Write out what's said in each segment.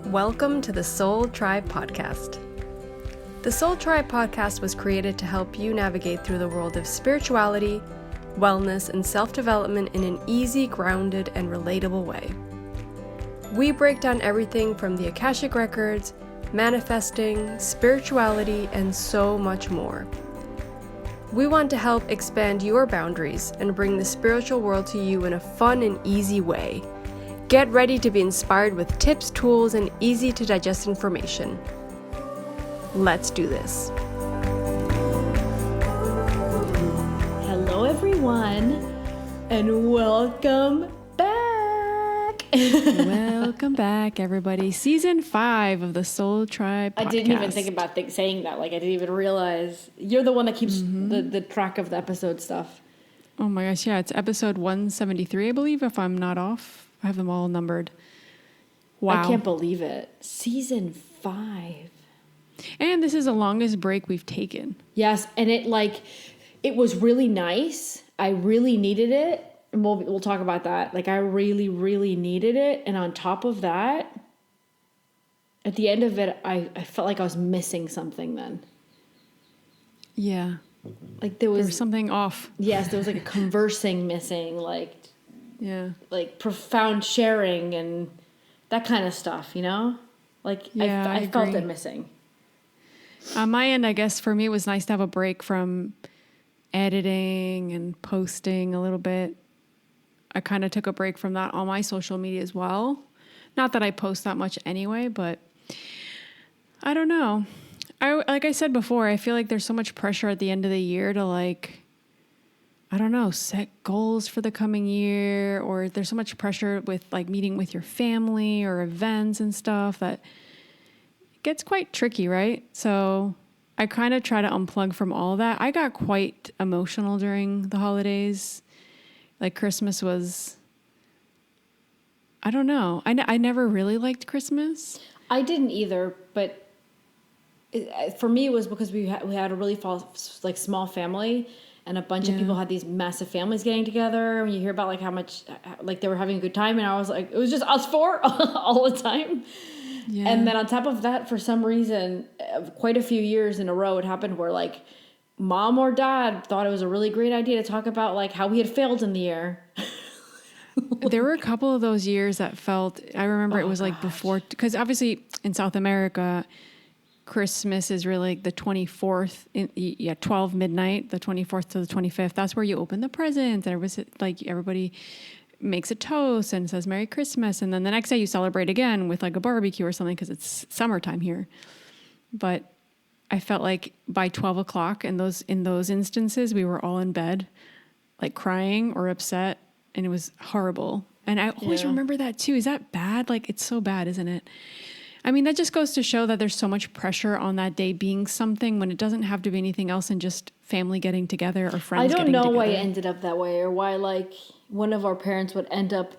Welcome to the Soul Tribe Podcast. The Soul Tribe Podcast was created to help you navigate through the world of spirituality, wellness, and self-development in an easy, grounded, and relatable way. We break down everything from the Akashic Records, manifesting, spirituality, and so much more. We want to help expand your boundaries and bring the spiritual world to you in a fun and easy way. Get ready to be inspired with tips, tools, and easy to digest information. Let's do this. Hello, everyone, and welcome back. Welcome back, everybody. Season 5 of the Soul Tribe Podcast. I didn't even think about saying that. Like, I didn't even realize. You're the one that keeps the track of the episode stuff. Oh my gosh, yeah. It's episode 173, I believe, if I'm not off. I have them all numbered. Wow. I can't believe it. Season 5. And this is the longest break we've taken. Yes, and it was really nice. I really needed it. And we'll talk about that. Like, I really, really needed it. And on top of that, at the end of it, I felt like I was missing something then. Yeah. Like there was something off. Yes, there was like a conversing missing, yeah, like profound sharing and that kind of stuff, you know? Like, yeah, I felt it missing. On my end, I guess for me, it was nice to have a break from editing and posting a little bit. I kind of took a break from that on my social media as well. Not that I post that much anyway, but I don't know. Like I said before, I feel like there's so much pressure at the end of the year to set goals for the coming year, or there's so much pressure with meeting with your family or events and stuff that it gets quite tricky, right? So I kind of try to unplug from all of that. I got quite emotional during the holidays. Like Christmas was, I don't know. I never really liked Christmas. I didn't either, but for me it was because we had a really small family. And a bunch of people had these massive families getting together. When you hear about how much they were having a good time, and I was like, it was just us four all the time. Yeah. And then on top of that, for some reason, quite a few years in a row, it happened where mom or dad thought it was a really great idea to talk about how we had failed in the year. There were a couple of those years that felt. I remember it was before, because obviously in South America, Christmas is really the 24th, 12 midnight, the 24th to the 25th. That's where you open the presents, and everybody makes a toast and says Merry Christmas. And then the next day you celebrate again with a barbecue or something because it's summertime here. But I felt like by 12 o'clock in those instances, we were all in bed, crying or upset, and it was horrible. And I always remember that too. Is that bad? It's so bad, isn't it? I mean, that just goes to show that there's so much pressure on that day being something when it doesn't have to be anything else than just family getting together or friends getting together. I don't know why it ended up that way, or why one of our parents would end up,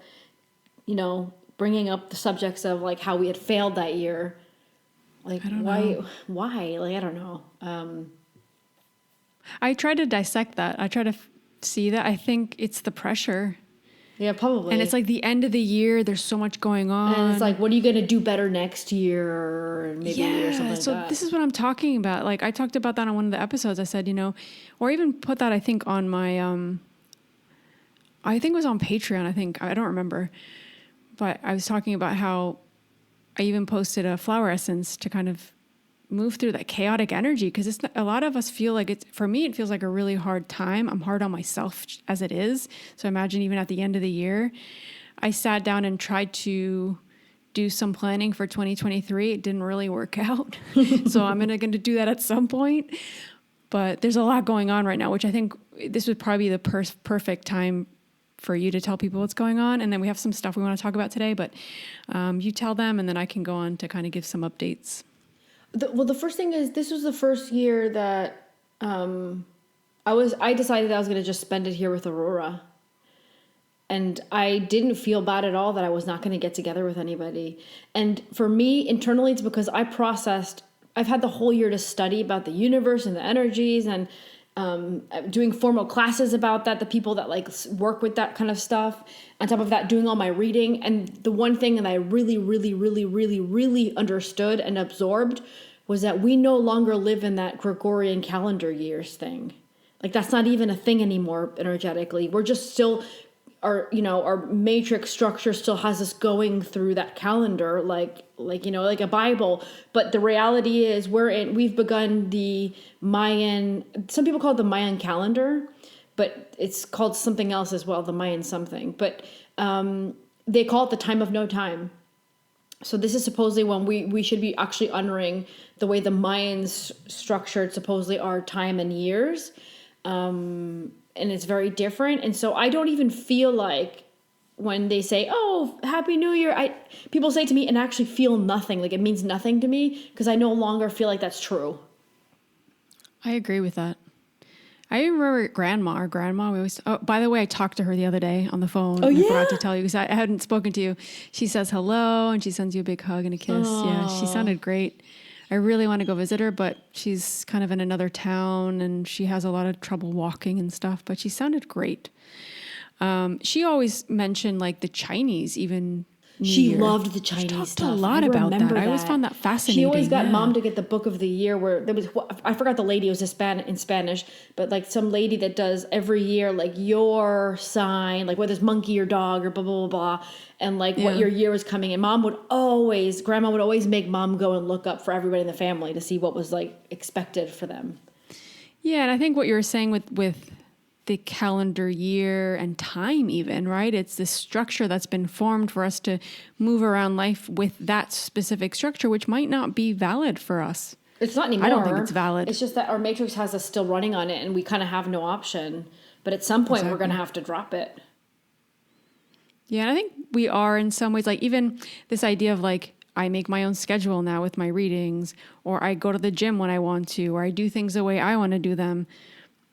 bringing up the subjects of how we had failed that year. I don't know. Why? I don't know. I try to dissect that. I try to see that. I think it's the pressure. Yeah, probably. And it's the end of the year. There's so much going on. And it's what are you going to do better next year? Or maybe or something like that. This is what I'm talking about. I talked about that on one of the episodes. I said, or even put that, I think, on my, I think it was on Patreon. I don't remember. But I was talking about how I even posted a flower essence to kind of move through that chaotic energy, because a lot of us feel for me, it feels like a really hard time. I'm hard on myself as it is. So imagine even at the end of the year, I sat down and tried to do some planning for 2023. It didn't really work out. So I'm going to do that at some point. But there's a lot going on right now, which I think this would probably be the perfect time for you to tell people what's going on. And then we have some stuff we want to talk about today, but you tell them, and then I can go on to kind of give some updates. The first thing is, this was the first year that I decided I was going to just spend it here with Aurora. And I didn't feel bad at all that I was not going to get together with anybody. And for me, internally, it's because I've had the whole year to study about the universe and the energies and doing formal classes about that, the people that like work with that kind of stuff. On top of that, doing all my reading. And the one thing that I really, really, really, really, really understood and absorbed was that we no longer live in that Gregorian calendar years thing. Like that's not even a thing anymore energetically. We're just still, our matrix structure still has us going through that calendar like a Bible. But the reality is we've begun the Mayan, some people call it the Mayan calendar, but it's called something else as well, the Mayan something. But they call it the time of no time. So this is supposedly when we should be actually honoring the way the Mayans structured supposedly our time and years. And it's very different. And so I don't even feel like when they say, oh, Happy New Year, people say to me and actually feel nothing. Like it means nothing to me because I no longer feel like that's true. I agree with that. I remember our grandma, by the way, I talked to her the other day on the phone. I forgot to tell you because I hadn't spoken to you. She says hello and she sends you a big hug and a kiss. Aww. Yeah, she sounded great. I really want to go visit her, but she's kind of in another town and she has a lot of trouble walking and stuff, but she sounded great. She always mentioned like the Chinese even. She loved the Chinese stuff. She talked a lot about that. I always found that fascinating. She always got mom to get the book of the year where there was, I forgot the lady, it was in Spanish, but like some lady that does every year, like your sign, like whether it's monkey or dog or blah, blah, blah, blah, and like what your year was coming. And grandma would always make mom go and look up for everybody in the family to see what was like expected for them. Yeah. And I think what you were saying with the calendar year and time even, right? It's this structure that's been formed for us to move around life with that specific structure, which might not be valid for us. It's not anymore. I don't think it's valid. It's just that our matrix has us still running on it and we kind of have no option. But at some point, we're going to have to drop it. Yeah, and I think we are in some ways, like even this idea of like, I make my own schedule now with my readings, or I go to the gym when I want to, or I do things the way I want to do them.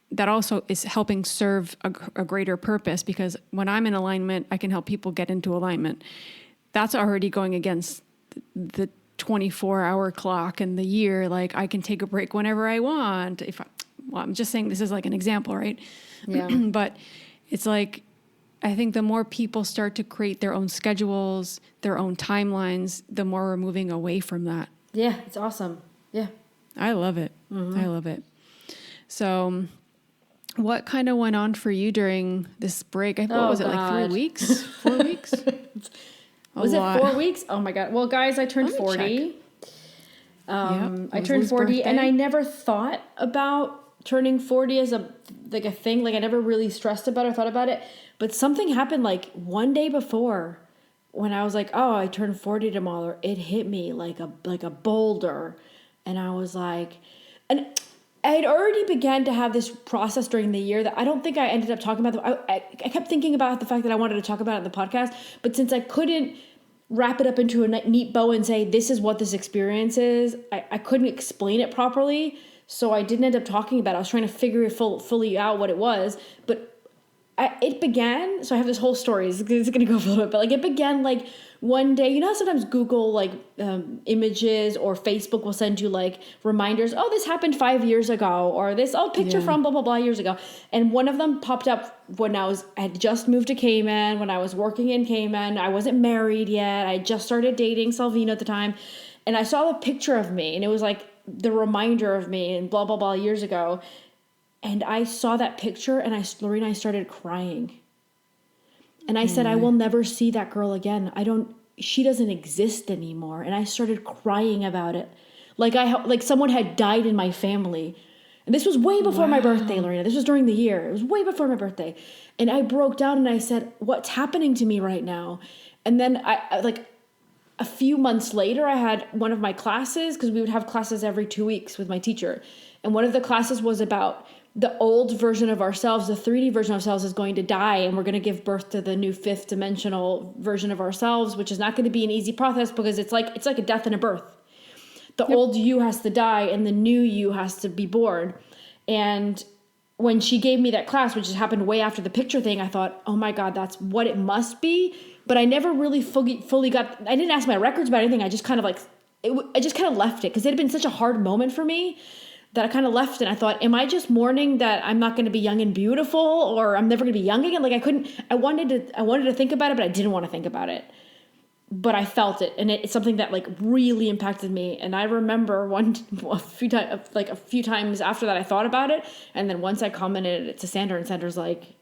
That also is helping serve a greater purpose because when I'm in alignment, I can help people get into alignment. That's already going against the 24-hour clock and the year. Like I can take a break whenever I want. I'm just saying this is like an example, right? Yeah. But it's like, I think the more people start to create their own schedules, their own timelines, the more we're moving away from that. Yeah, it's awesome. Yeah. I love it. Mm-hmm. I love it. So what kind of went on for you during this break? What was it, like 3 weeks? 4 weeks? Was it 4 weeks? Oh my God. Well, guys, I turned 40. I turned 40 birthday. And I never thought about turning 40 as a thing. Like I never really stressed about it or thought about it. But something happened like one day before when I was like, oh, I turned 40 tomorrow. It hit me like a boulder. And I was like, and I had already began to have this process during the year that I don't think I ended up talking about. I kept thinking about the fact that I wanted to talk about it in the podcast, but since I couldn't wrap it up into a neat bow and say, this is what this experience is, I couldn't explain it properly. So I didn't end up talking about it. I was trying to figure it fully out what it was, but it began, so I have this whole story. It's going to go for a little bit, but like it began like one day, you know how sometimes Google like images or Facebook will send you like reminders, oh, this happened 5 years ago, or this picture from blah, blah, blah years ago. And one of them popped up when I had just moved to Cayman, when I was working in Cayman. I wasn't married yet. I just started dating Salvino at the time. And I saw a picture of me and it was like the reminder of me and blah, blah, blah years ago. And I saw that picture and Lorena and I started crying. And I said, I will never see that girl again. She doesn't exist anymore. And I started crying about it. Like someone had died in my family. And this was way before my birthday, Lorena. This was during the year. It was way before my birthday. And I broke down and I said, what's happening to me right now? And then I like a few months later, I had one of my classes, because we would have classes every 2 weeks with my teacher. And one of the classes was about the old version of ourselves, the 3D version of ourselves is going to die, and we're going to give birth to the new 5th dimensional version of ourselves, which is not going to be an easy process because it's like a death and a birth. The old you has to die and the new you has to be born. And when she gave me that class, which has happened way after the picture thing, I thought, oh my God, that's what it must be. But I never really fully got, I didn't ask my records about anything. I just kind of I just kind of left it because it had been such a hard moment for me that I kind of left, and I thought, am I just mourning that I'm not going to be young and beautiful, or I'm never going to be young again? Like I wanted to think about it, but I didn't want to think about it. But I felt it, and it's something that like really impacted me. And I remember a few times after that I thought about it, and then once I commented it to Sandra, and Sandra's like,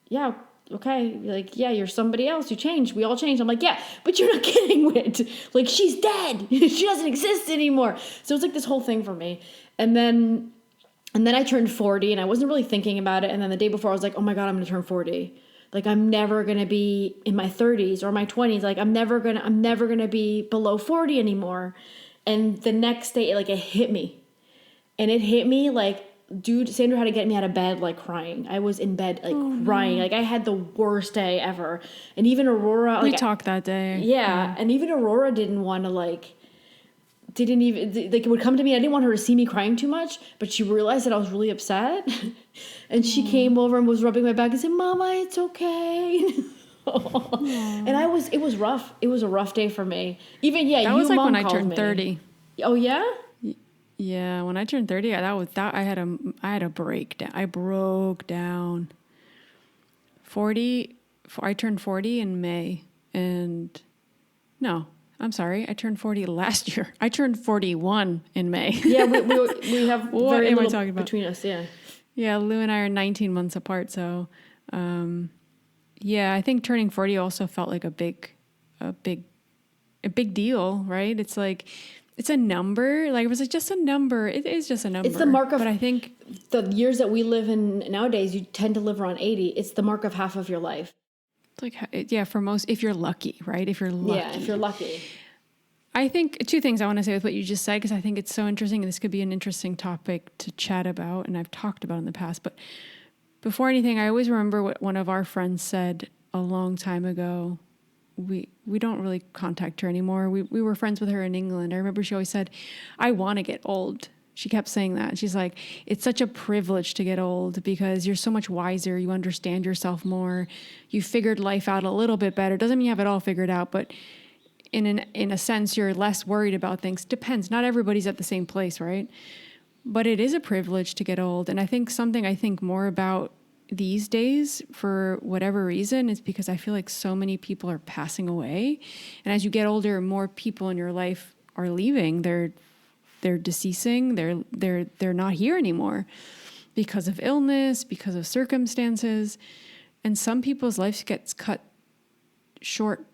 "Yeah, okay, like yeah, you're somebody else. You changed. We all changed." I'm like, "Yeah, but you're not getting it. Like she's dead. She doesn't exist anymore." So it's like this whole thing for me. And then I turned 40, and I wasn't really thinking about it. And then the day before, I was like, "Oh my God, I'm gonna turn 40." Like I'm never going to be in my 30s or my 20s. Like I'm never going to be below 40 anymore. And the next day, it hit me. And it hit me like, dude, Sandra had to get me out of bed, like crying. I was in bed, like crying. No. Like I had the worst day ever. And even Aurora, we talked that day. Yeah. And even Aurora didn't want to didn't even, like it would come to me. I didn't want her to see me crying too much, but she realized that I was really upset. And she came over and was rubbing my back and said, "Mama, it's okay." And it was rough. It was a rough day for me. Even, that was like when I turned 30. Oh yeah? Yeah. When I turned 30, I had a breakdown. I broke down. 40, I turned 40 in May, and no, I'm sorry. I turned 40 last year. I turned 41 in May. Yeah, we have what very am little I talking about? Between us, yeah. Yeah, Lou and I are 19 months apart. So, yeah, I think turning 40 also felt like a big deal, right? It's like, it's a number. Like it was like just a number. It is just a number. It's the mark of, but I think the years that we live in nowadays, you tend to live around 80. It's the mark of half of your life. Like, yeah, for most, if you're lucky, right? If you're lucky. Yeah, if you're lucky. I think two things I want to say with what you just said, because I think it's so interesting, and this could be an interesting topic to chat about, and I've talked about in the past. But before anything, I always remember what one of our friends said a long time ago. We don't really contact her anymore. We were friends with her in England. I remember she always said, "I want to get old." She kept saying that. She's like, "It's such a privilege to get old because you're so much wiser. You understand yourself more. You figured life out a little bit better. Doesn't mean you have it all figured out, but in a sense, you're less worried about things." Depends. Not everybody's at the same place, right? But it is a privilege to get old. And I think something I think more about these days, for whatever reason, is because I feel like so many people are passing away. And as you get older, more people in your life are leaving. They're deceasing. They're not here anymore because of illness, because of circumstances. And some people's lives gets cut short,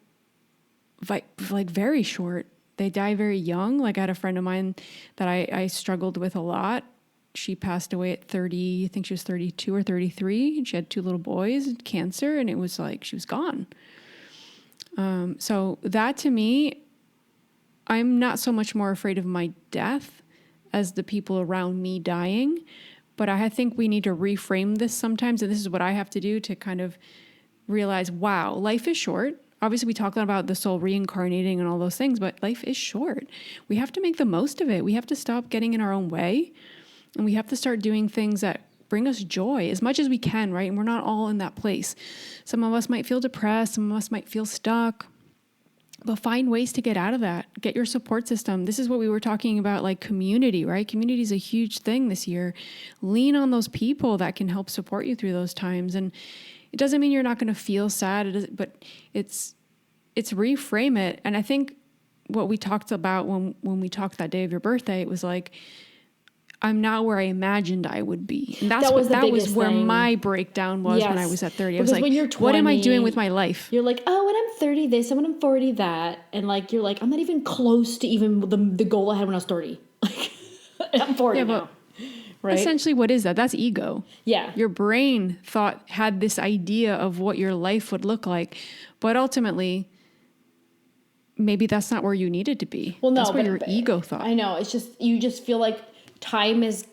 like very short. They die very young. Like I had a friend of mine that I struggled with a lot. She passed away at 30, I think she was 32 or 33, and she had 2 little boys, cancer, and it was like she was gone. So that to me, I'm not so much more afraid of my death as the people around me dying, but I think we need to reframe this sometimes, and this is what I have to do to kind of realize, wow, life is short. Obviously, we talk about the soul reincarnating and all those things, but life is short. We have to make the most of it. We have to stop getting in our own way, and we have to start doing things that bring us joy as much as we can, right? And we're not all in that place. Some of us might feel depressed. Some of us might feel stuck. But find ways to get out of that. Get your support system. This is what we were talking about, like community, right? Community is a huge thing this year. Lean on those people that can help support you through those times. And it doesn't mean you're not going to feel sad, but it's reframe it. And I think what we talked about when we talked that day of your birthday, it was like, I'm not where I imagined I would be. And that was where my breakdown was. Yes. When I was at 30. I was like, when you're 20, what am I doing with my life? You're like, oh, when I'm 30 this, and when I'm 40 that. And like, you're like, I'm not even close to even the goal I had when I was 30. Like, I'm 40 now. Right? Essentially, what is that? That's ego. Yeah. Your brain had this idea of what your life would look like. But ultimately, maybe that's not where you needed to be. Well, no. That's where your ego thought. I know. It's just, you just feel like time is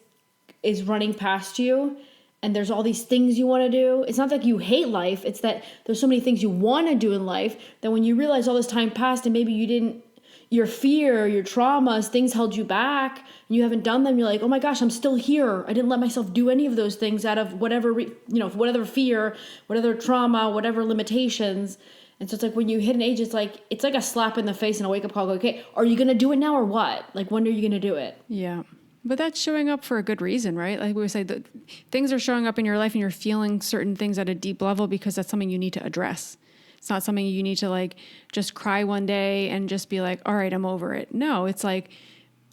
running past you, and there's all these things you want to do. It's not that you hate life. It's that there's so many things you want to do in life that when you realize all this time passed and maybe you didn't, your fear, your traumas, things held you back and you haven't done them. You're like, oh my gosh, I'm still here. I didn't let myself do any of those things out of whatever, whatever fear, whatever trauma, whatever limitations. And so it's like when you hit an age, it's like a slap in the face and a wake up call. Go, okay, are you going to do it now or what? Like, when are you going to do it? Yeah. But that's showing up for a good reason, right? Like we would say, that things are showing up in your life and you're feeling certain things at a deep level because that's something you need to address. It's not something you need to like just cry one day and just be like, all right, I'm over it. No, it's like,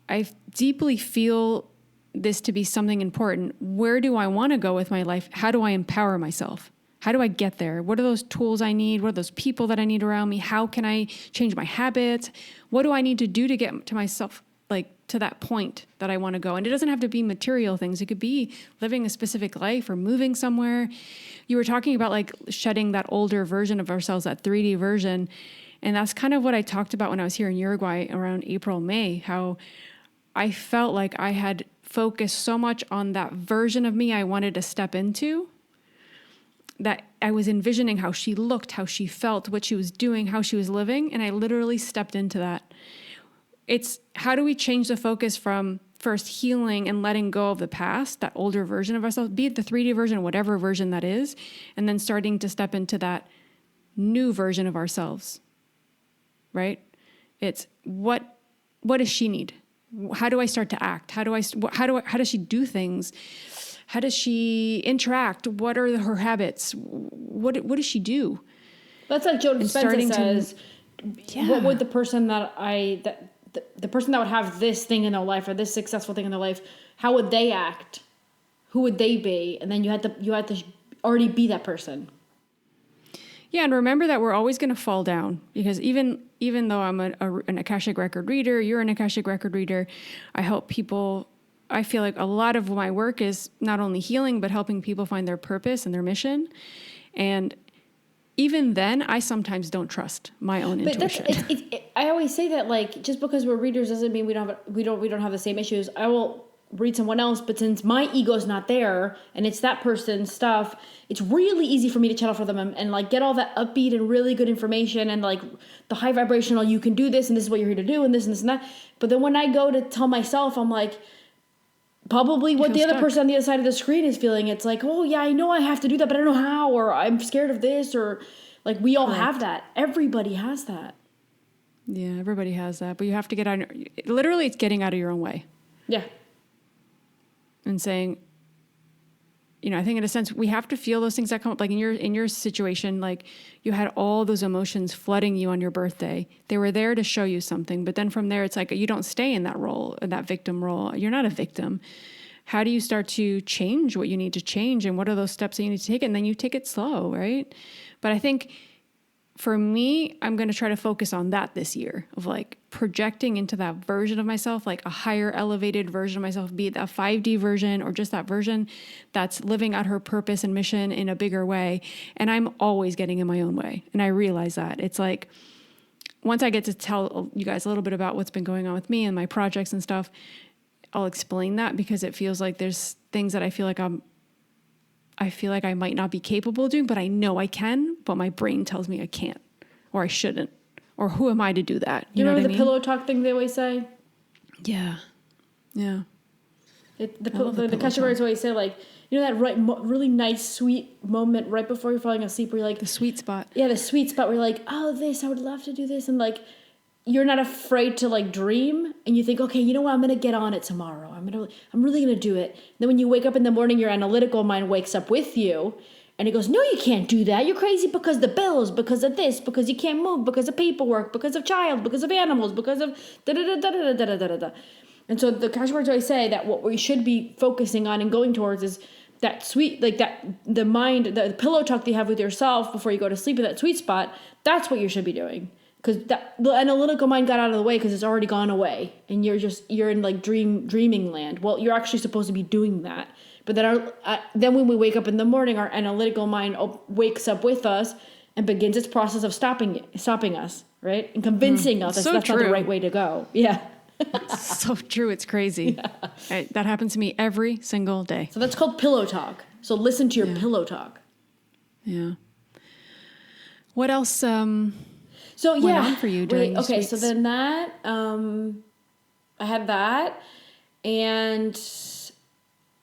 I deeply feel this to be something important. Where do I want to go with my life? How do I empower myself? How do I get there? What are those tools I need? What are those people that I need around me? How can I change my habits? What do I need to do to get to myself, like to that point that I want to go? And it doesn't have to be material things. It could be living a specific life or moving somewhere. You were talking about like shedding that older version of ourselves, that 3D version. And that's kind of what I talked about when I was here in Uruguay around April, May, how I felt like I had focused so much on that version of me I wanted to step into, that I was envisioning how she looked, how she felt, what she was doing, how she was living. And I literally stepped into that. It's how do we change the focus from first healing and letting go of the past, that older version of ourselves, be it the 3D version, whatever version that is, and then starting to step into that new version of ourselves, right? It's what does she need? How do I start to act? How does she do things? How does she interact? What are her habits? What does she do? That's like Joe Dispenza says. Yeah. What would the person the person that would have this thing in their life or this successful thing in their life, how would they act? Who would they be? And then you had to already be that person. Yeah, and remember that we're always going to fall down, because even though I'm an Akashic record reader, you're an Akashic record reader, I help people. I feel like a lot of my work is not only healing, but helping people find their purpose and their mission. And even then, I sometimes don't trust my own intuition. I always say that, like, just because we're readers doesn't mean we don't have the same issues. I will read someone else, but since my ego's not there and it's that person's stuff, it's really easy for me to channel for them and like get all that upbeat and really good information and like the high vibrational, you can do this and this is what you're here to do and this and this and that. But then when I go to tell myself, I'm like, probably what the other person on the other side of the screen is feeling. It's like, oh yeah, I know I have to do that, but I don't know how, or I'm scared of this, or like we all have that. Everybody has that. Yeah, everybody has that, but you have to get out. Literally, it's getting out of your own way. Yeah. And saying, I think in a sense we have to feel those things that come up. Like in your situation, like you had all those emotions flooding you on your birthday. They were there to show you something, but then from there, it's like you don't stay in that role, that victim role. You're not a victim. How do you start to change what you need to change, and what are those steps that you need to take? And then you take it slow, right? But I think for me, I'm going to try to focus on that this year, of like projecting into that version of myself, like a higher elevated version of myself, be it that 5D version or just that version that's living out her purpose and mission in a bigger way. And I'm always getting in my own way. And I realize that. It's like, once I get to tell you guys a little bit about what's been going on with me and my projects and stuff, I'll explain that, because it feels like there's things that I feel like I might not be capable of doing, but I know I can, but my brain tells me I can't, or I shouldn't, or who am I to do that? You know what I mean? Pillow talk thing they always say? Yeah. Yeah. The customers always say, like, that really nice, sweet moment right before you're falling asleep where you're like... The sweet spot. Yeah, the sweet spot where you're like, oh, I would love to do this. And like, you're not afraid to like dream, and you think, okay, you know what? I'm going to get on it tomorrow. I'm really going to do it. And then when you wake up in the morning, your analytical mind wakes up with you and it goes, no, you can't do that. You're crazy because the bills, because of this, because you can't move, because of paperwork, because of child, because of animals, because of da-da-da-da-da-da-da-da-da. And so the cash words always say that what we should be focusing on and going towards is that sweet, like that, the mind, the pillow talk that you have with yourself before you go to sleep, at that sweet spot. That's what you should be doing. Because the analytical mind got out of the way because it's already gone away. And you're in like dreaming land. Well, you're actually supposed to be doing that. But then when we wake up in the morning, our analytical mind wakes up with us and begins its process of stopping us, right? And convincing us that's not the right way to go. Yeah. It's so true. It's crazy. Yeah. That happens to me every single day. So that's called pillow talk. So listen to your pillow talk. Yeah. What else went on for you during these weeks? So then that, I had that, and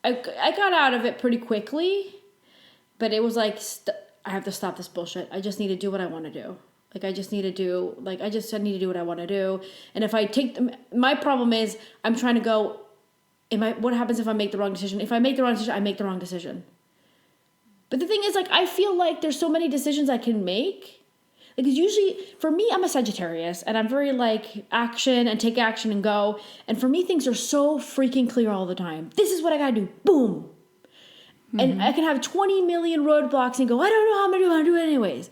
I got out of it pretty quickly, but it was like, I have to stop this bullshit. I just need to do what I want to do. I just need to do what I want to do. And if I take my problem is I'm trying to go what happens if I make the wrong decision? If I make the wrong decision, I make the wrong decision. But the thing is, like, I feel like there's so many decisions I can make. Like, it's usually, for me, I'm a Sagittarius, and I'm very, like, action and take action and go. And for me, things are so freaking clear all the time. This is what I gotta do. Boom. And I can have 20 million roadblocks and go, I don't know how I'm gonna do it anyways.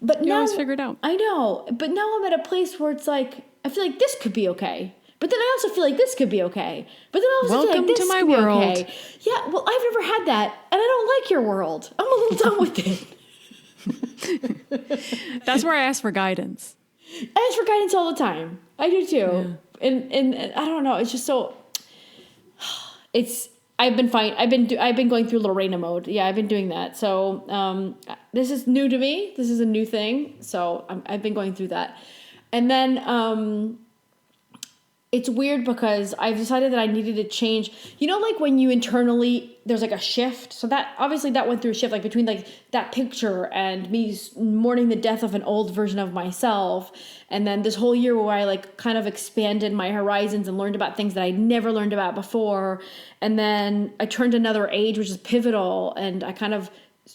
But You now, always figure it out. I know. But now I'm at a place where it's like, I feel like this could be okay. But then I also feel like this could be okay. But then I also feel Welcome like this to my could be world. okay. Yeah, well, I've never had that, and I don't like your world. I'm a little done with it. That's where I ask for guidance. I ask for guidance all the time. I do too. Yeah. And I don't know. It's just so. I've been fine. I've been going through Lorena mode. Yeah, I've been doing that. So this is new to me. This is a new thing. So I've been going through that, and then it's weird because I've decided that I needed to change. You know, like when you internally, there's like a shift. So that, obviously that went through a shift, like between like that picture and me mourning the death of an old version of myself. And then this whole year where I like kind of expanded my horizons and learned about things that I never learned about before. And then I turned another age, which is pivotal. And I kind of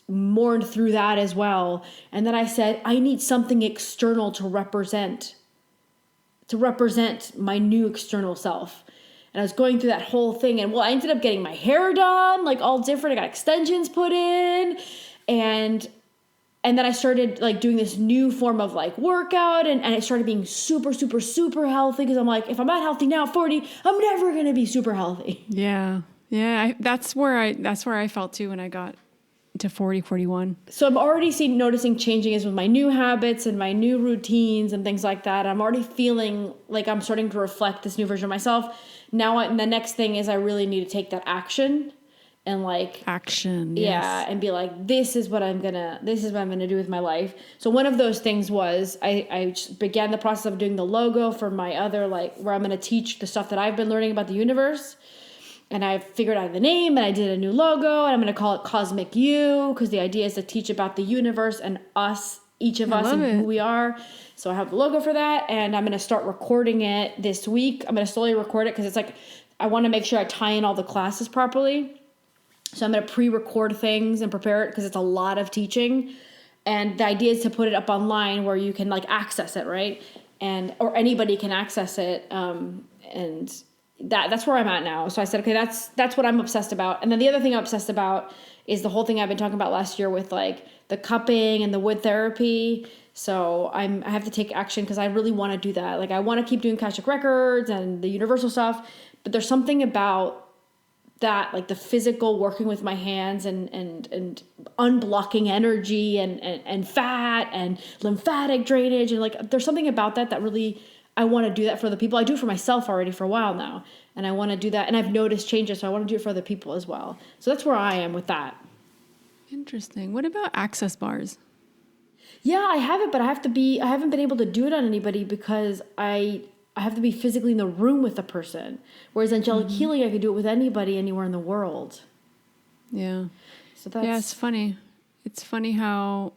mourned through that as well. And then I said, I need something external to represent my new external self. And I was going through that whole thing, and well, I ended up getting my hair done, like all different. I got extensions put in, and then I started like doing this new form of like workout, and I started being super, super, super healthy, because I'm like, if I'm not healthy now at 40, I'm never gonna be super healthy. Yeah. That's where I felt too when I got to 40, 41. So I'm already noticing changes with my new habits and my new routines and things like that. I'm already feeling like I'm starting to reflect this new version of myself. Now, the next thing is I really need to take that action and like action. Yeah. Yes. And be like, this is what I'm gonna do with my life. So one of those things was I began the process of doing the logo for my other, like, where I'm going to teach the stuff that I've been learning about the universe. And I figured out the name, and I did a new logo, and I'm going to call it Cosmic You, because the idea is to teach about the universe and us, each of us, and who we are. So I have the logo for that, and I'm going to start recording it this week. I'm going to slowly record it, because it's like, I want to make sure I tie in all the classes properly. So I'm going to pre-record things and prepare it, because it's a lot of teaching. And the idea is to put it up online where you can like access it, right? Or anybody can access it. And that's where I'm at now. So I said, okay, that's what I'm obsessed about. And then the other thing I'm obsessed about is the whole thing I've been talking about last year with like the cupping and the wood therapy. So I have to take action, because I really want to do that. Like, I want to keep doing Akashic Records and the universal stuff, but there's something about that, like the physical working with my hands and unblocking energy and fat and lymphatic drainage. And like, there's something about that really, I want to do that for other people. I do it for myself already for a while now, and I want to do that. And I've noticed changes, so I want to do it for other people as well. So that's where I am with that. Interesting. What about access bars? Yeah, I have it, but I haven't been able to do it on anybody, because I have to be physically in the room with the person. Whereas angelic healing, I could do it with anybody, anywhere in the world. Yeah. So that's... Yeah, it's funny. It's funny how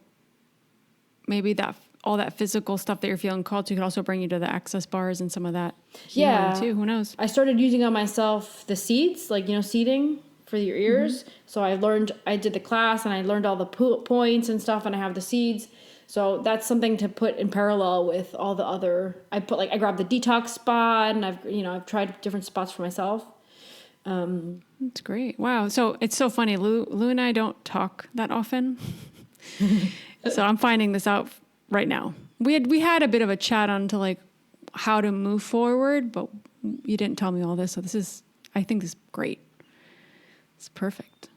maybe all that physical stuff that you're feeling called to could also bring you to the access bars and some of that healing too. Who knows? I started using on myself the seeds, like, seeding for your ears. So I did the class, and I learned all the points and stuff, and I have the seeds. So that's something to put in parallel with all the other. I grabbed the detox spot, and I've tried different spots for myself. That's great. Wow. So it's so funny. Lou and I don't talk that often. So I'm finding this out right now. We had a bit of a chat on to like how to move forward, but you didn't tell me all this. So I think this is great. It's perfect.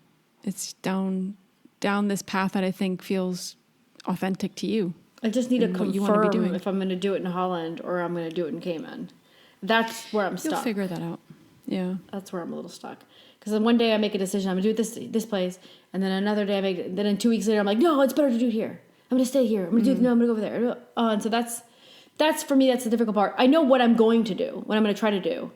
It's down this path that I think feels authentic to you. I just need to confirm if I'm going to do it in Holland or I'm going to do it in Cayman. That's where I'm stuck. You'll figure that out. Yeah. That's where I'm a little stuck. Because then one day I make a decision, I'm going to do it this place. And then another day then in 2 weeks later, I'm like, no, it's better to do it here. I'm going to stay here. I'm going to I'm going to go over there. And so that's for me, that's the difficult part. I know what I'm going to do, what I'm going to try to do.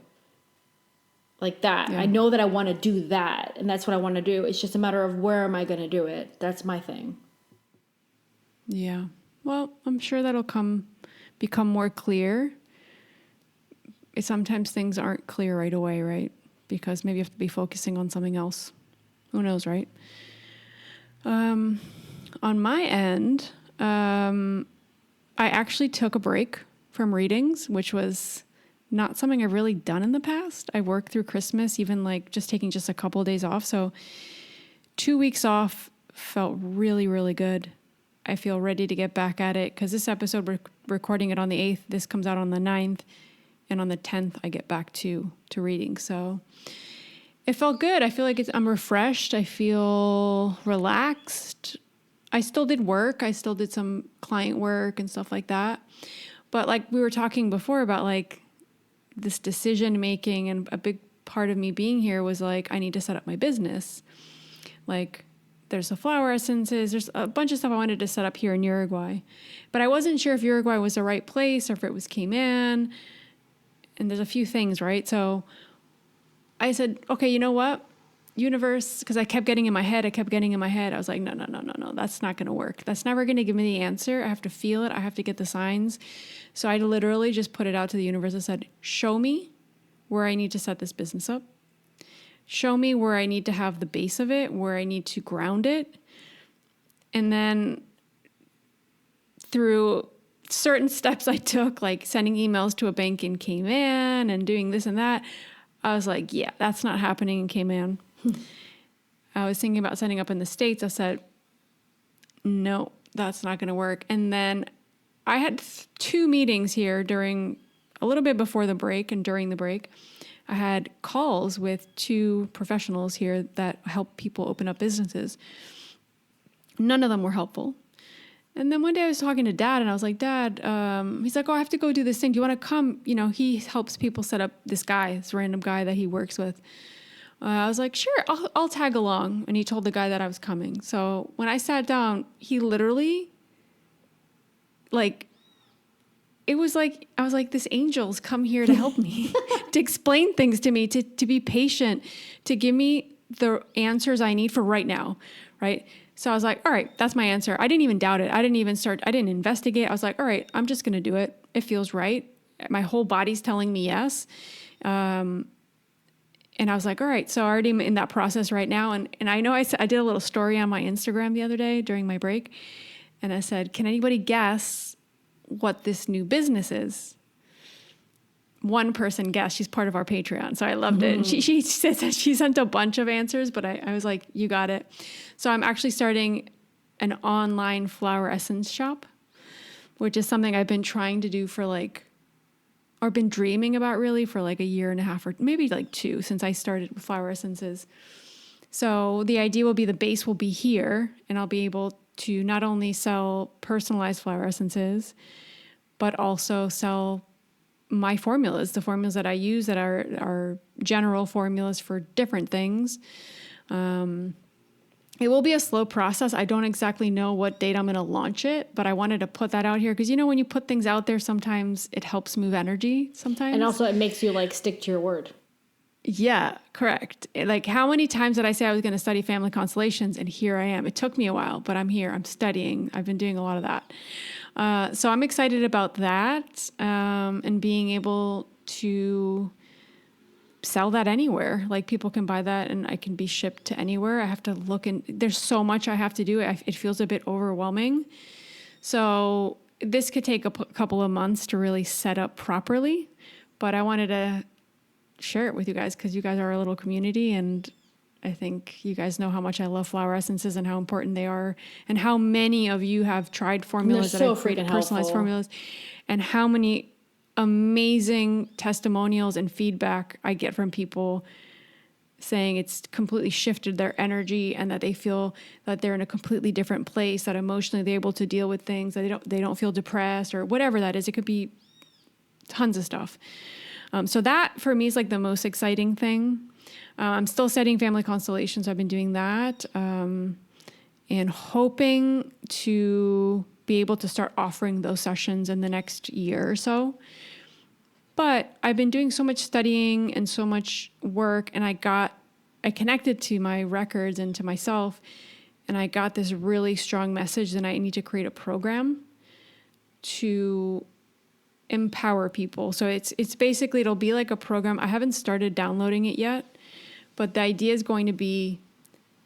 Like that. Yeah. I know that I want to do that. And that's what I want to do. It's just a matter of where am I going to do it. That's my thing. Yeah. Well, I'm sure that'll become more clear. Sometimes things aren't clear right away, right? because maybe you have to be focusing on something else. Who knows, right? On my end, I actually took a break from readings, which was not something I've really done in the past. I worked through Christmas, even like just taking just a couple of days off. So 2 weeks off felt really, really good. I feel ready to get back at it because this episode, we're recording it on the 8th. This comes out on the 9th. And on the 10th, I get back to reading. So it felt good. I feel like I'm refreshed. I feel relaxed. I still did work. I still did some client work and stuff like that. But like we were talking before about like this decision making, and a big part of me being here was like, I need to set up my business. Like there's the flower essences. There's a bunch of stuff I wanted to set up here in Uruguay. But I wasn't sure if Uruguay was the right place or if it was Cayman. And there's a few things, right? So I said, okay, you know what? Universe, because I kept getting in my head. I was like, no, that's not going to work. That's never going to give me the answer. I have to feel it. I have to get the signs. So I literally just put it out to the universe. I said, show me where I need to set this business up. Show me where I need to have the base of it, where I need to ground it. And then through certain steps I took, like sending emails to a bank in Cayman and doing this and that, I was like, yeah, that's not happening in Cayman. I was thinking about setting up in the States. I said, no, that's not going to work. And then I had 2 meetings here during a little bit before the break and during the break. I had calls with 2 professionals here that help people open up businesses. None of them were helpful. And then one day I was talking to Dad, and I was like, Dad, he's like, oh, I have to go do this thing. Do you want to come? You know, he helps people set up this random guy that he works with. I was like, sure, I'll tag along. And he told the guy that I was coming. So when I sat down, he literally, like, it was like, I was like, this angel's come here to help me, to explain things to me, to be patient, to give me the answers I need for right now, right? So I was like, all right, that's my answer. I didn't even doubt it. I didn't investigate. I was like, all right, I'm just going to do it. It feels right. My whole body's telling me yes. And I was like, all right, so already in that process right now. And I know I did a little story on my Instagram the other day during my break. And I said, can anybody guess what this new business is? One person guessed. She's part of our Patreon. So I loved it. And she said she sent a bunch of answers, but I was like, you got it. So I'm actually starting an online flower essence shop, which is something I've been trying to do or been dreaming about really for like a year and a half or maybe like 2 since I started with flower essences. So the idea will be the base will be here, and I'll be able to not only sell personalized flower essences, but also sell my formulas, the formulas that I use that are general formulas for different things. It will be a slow process. I don't exactly know what date I'm going to launch it, but I wanted to put that out here because, you know, when you put things out there, sometimes it helps move energy sometimes. And also it makes you like stick to your word. Yeah, correct. Like how many times did I say I was going to study family constellations, and here I am. It took me a while, but I'm here. I'm studying. I've been doing a lot of that. So I'm excited about that and being able to sell that anywhere. Like people can buy that and I can be shipped to anywhere. I have to look and there's so much I have to do. It feels a bit overwhelming. So this could take a couple of months to really set up properly, but I wanted to share it with you guys because you guys are a little community, and I think you guys know how much I love flower essences and how important they are, and how many of you have tried formulas that I've created, personalized formulas, and how many amazing testimonials and feedback I get from people saying it's completely shifted their energy and that they feel that they're in a completely different place, that emotionally they're able to deal with things, that they don't feel depressed or whatever that is. It could be tons of stuff. So that for me is like the most exciting thing. I'm still studying family constellations. I've been doing that and hoping to be able to start offering those sessions in the next year or so. But I've been doing so much studying and so much work, and I connected to my records and to myself, and I got this really strong message that I need to create a program to empower people. So it's basically, it'll be like a program. I haven't started downloading it yet, but the idea is going to be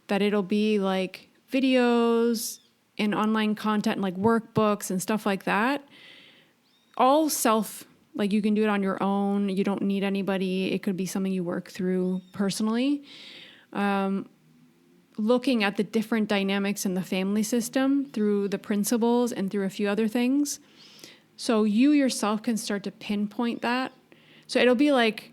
that it'll be like videos and online content, like workbooks and stuff like that. All like you can do it on your own. You don't need anybody. It could be something you work through personally. Looking at the different dynamics in the family system through the principles and through a few other things. So you yourself can start to pinpoint that. So it'll be like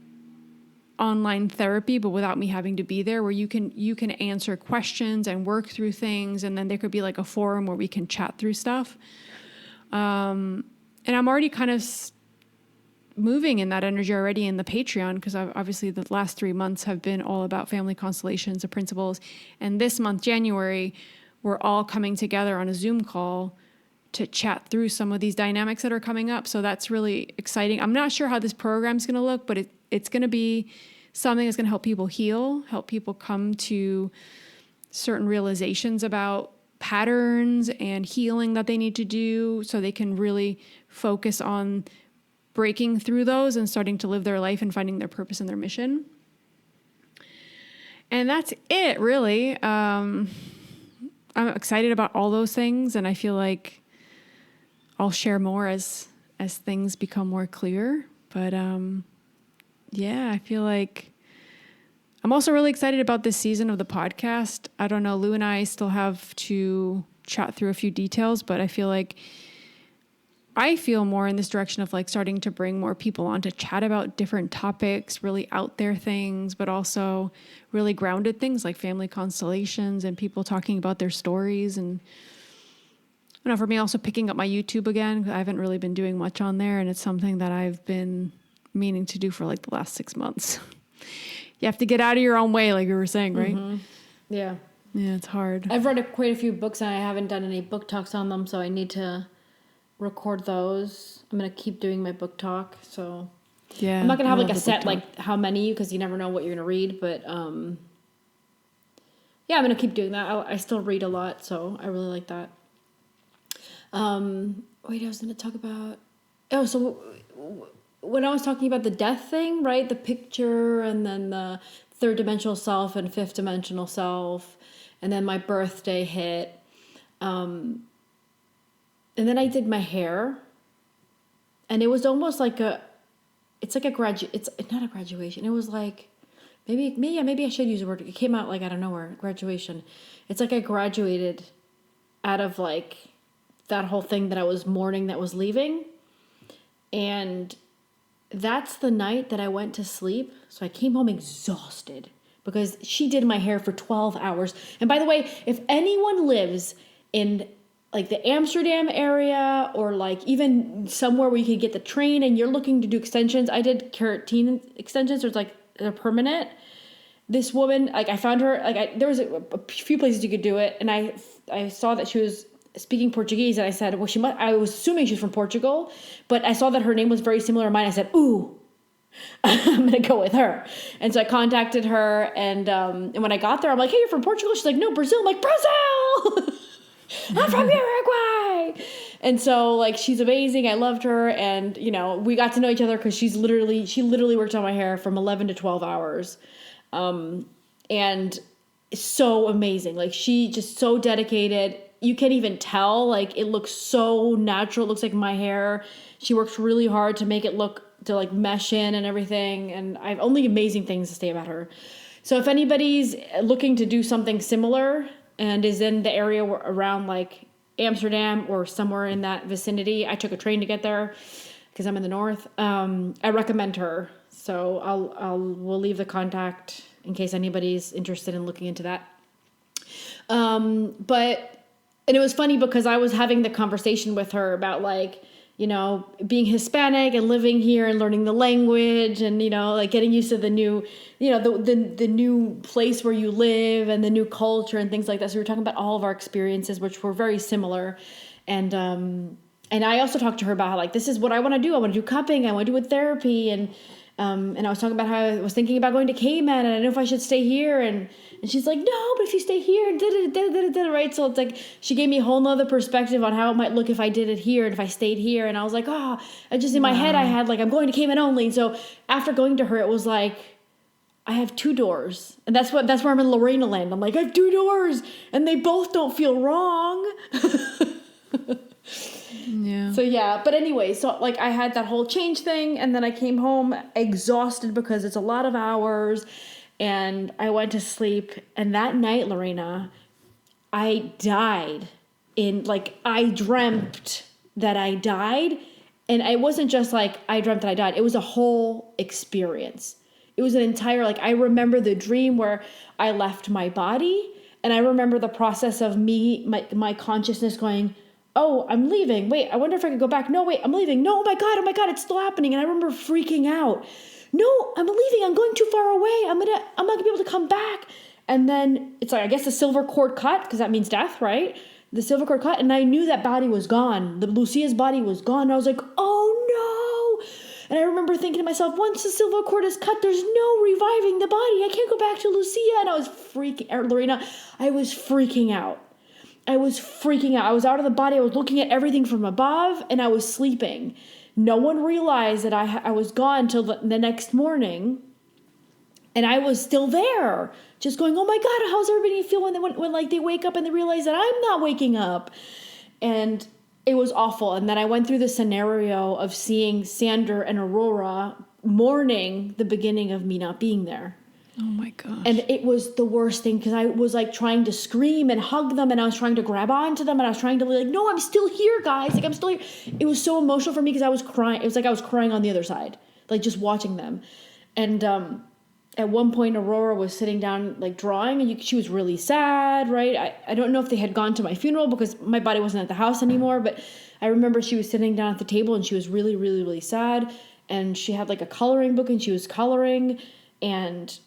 online therapy, but without me having to be there, where you can answer questions and work through things. And then there could be like a forum where we can chat through stuff. And I'm already kind of moving in that energy already in the Patreon, because obviously the last 3 months have been all about family constellations and principles. And this month, January, we're all coming together on a Zoom call to chat through some of these dynamics that are coming up. So that's really exciting. I'm not sure how this program's going to look, but it's going to be something that's going to help people heal, help people come to certain realizations about patterns and healing that they need to do, so they can really focus on breaking through those and starting to live their life and finding their purpose and their mission. And that's it, really. I'm excited about all those things, and I feel like I'll share more as things become more clear. But yeah, I feel like I'm also really excited about this season of the podcast. I don't know, Lou and I still have to chat through a few details, but I feel more in this direction of like starting to bring more people on to chat about different topics, really out there things, but also really grounded things like family constellations and people talking about their stories. And I don't know, for me, also picking up my YouTube again. I haven't really been doing much on there, and it's something that I've been meaning to do for like the last 6 months. You have to get out of your own way, like you were saying, right? Mm-hmm. Yeah. Yeah, it's hard. I've read quite a few books, and I haven't done any book talks on them, so I need to record those. I'm going to keep doing my book talk, so yeah, I'm not going to have like a set, like how many, because you never know what you're going to read, but yeah, I'm going to keep doing that. I still read a lot, so I really like that. Wait, I was going to talk about, so when I was talking about the death thing, right, the picture, and then the third dimensional self and fifth dimensional self, and then my birthday hit, and then I did my hair, and it was almost like it's not a graduation. It was like, maybe I should use the word. It came out like out of nowhere, graduation. It's like I graduated out of like that whole thing that I was mourning that was leaving. And that's the night that I went to sleep. So I came home exhausted because she did my hair for 12 hours. And by the way, if anyone lives in like the Amsterdam area, or like even somewhere where you could get the train and you're looking to do extensions, I did keratin extensions, or it's like they're permanent. This woman, like I found her, like there was a few places you could do it, and I saw that she was speaking Portuguese, and I said, well, I was assuming she's from Portugal, but I saw that her name was very similar to mine. I said, ooh, I'm gonna go with her. And so I contacted her, and when I got there, I'm like, hey, you're from Portugal? She's like, no, Brazil. I'm like, Brazil. I'm from Uruguay. And so like, she's amazing. I loved her. And you know, we got to know each other because she literally worked on my hair from 11 to 12 hours. And so amazing. Like, she just so dedicated. You can't even tell, like, it looks so natural. It looks like my hair. She works really hard to make it look, to like mesh in and everything. And I have only amazing things to say about her. So if anybody's looking to do something similar and is in the area around like Amsterdam or somewhere in that vicinity, I took a train to get there because I'm in the north. I recommend her. So we'll leave the contact in case anybody's interested in looking into that. And it was funny because I was having the conversation with her about like, you know, being Hispanic and living here and learning the language and, you know, like getting used to the new, you know, the new place where you live and the new culture and things like that. So we were talking about all of our experiences, which were very similar. And I also talked to her about how, like, this is what I want to do. I want to do cupping. I want to do it therapy. And I was talking about how I was thinking about going to Cayman and I don't know if I should stay here. And she's like, no, but if you stay here, right? So it's like, she gave me a whole nother perspective on how it might look if I did it here and if I stayed here. And I was like, I just, in my head, I had like, I'm going to Cayman only. And so after going to her, it was like, I have 2 doors. And that's where I'm in Lorena land. I'm like, I have 2 doors and they both don't feel wrong. Yeah. So yeah, but anyway, so like I had that whole change thing, and then I came home exhausted because it's a lot of hours, and I went to sleep. And that night, Lorena, I died I dreamt that I died. And it wasn't just like I dreamt that I died. It was a whole experience. It was an entire, like, I remember the dream where I left my body, and I remember the process of my consciousness going, oh, I'm leaving. Wait, I wonder if I could go back. No, wait, I'm leaving. No, oh my God, it's still happening. And I remember freaking out. No, I'm leaving. I'm going too far away. I'm not gonna be able to come back. And then it's like, I guess the silver cord cut, because that means death, right? The silver cord cut, and I knew that body was gone. Lucia's body was gone. And I was like, oh no. And I remember thinking to myself, once the silver cord is cut, there's no reviving the body. I can't go back to Lucia. And I was Lorena, I was freaking out. I was freaking out. I was out of the body. I was looking at everything from above, and I was sleeping. No one realized that I was gone till the next morning, and I was still there, just going, oh my God, how's everybody feel when like they wake up and they realize that I'm not waking up? And it was awful. And then I went through the scenario of seeing Sander and Aurora mourning the beginning of me not being there. Oh my gosh. And it was the worst thing, because I was like trying to scream and hug them, and I was trying to grab onto them, and I was trying to like, no, I'm still here, guys. Like, I'm still here. It was so emotional for me because I was crying. It was like I was crying on the other side, like just watching them. And at one point, Aurora was sitting down like drawing, and she was really sad, right? I don't know if they had gone to my funeral because my body wasn't at the house anymore, but I remember she was sitting down at the table, and she was really, really, really sad. And she had like a coloring book, and she was coloring, and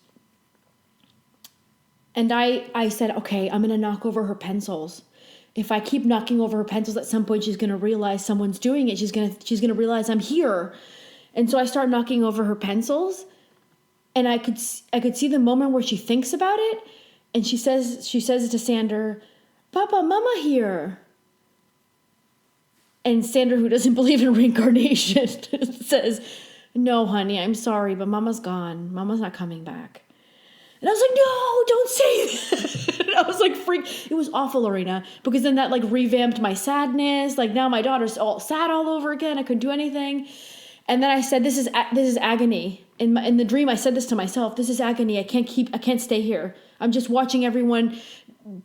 I said, okay, I'm going to knock over her pencils. If I keep knocking over her pencils, at some point she's going to realize someone's doing it. She's going to realize I'm here. And so I start knocking over her pencils, and I could see the moment where she thinks about it, and she says to Sander, Papa, Mama here. And Sander, who doesn't believe in reincarnation, says, no, honey, I'm sorry, but Mama's gone. Mama's not coming back. And I was like, no, don't say that. I was like, it was awful, Lorena, because then that like revamped my sadness. Like now my daughter's all sad all over again. I couldn't do anything. And then I said, this is agony. In the dream, I said this to myself, this is agony. I can't stay here. I'm just watching everyone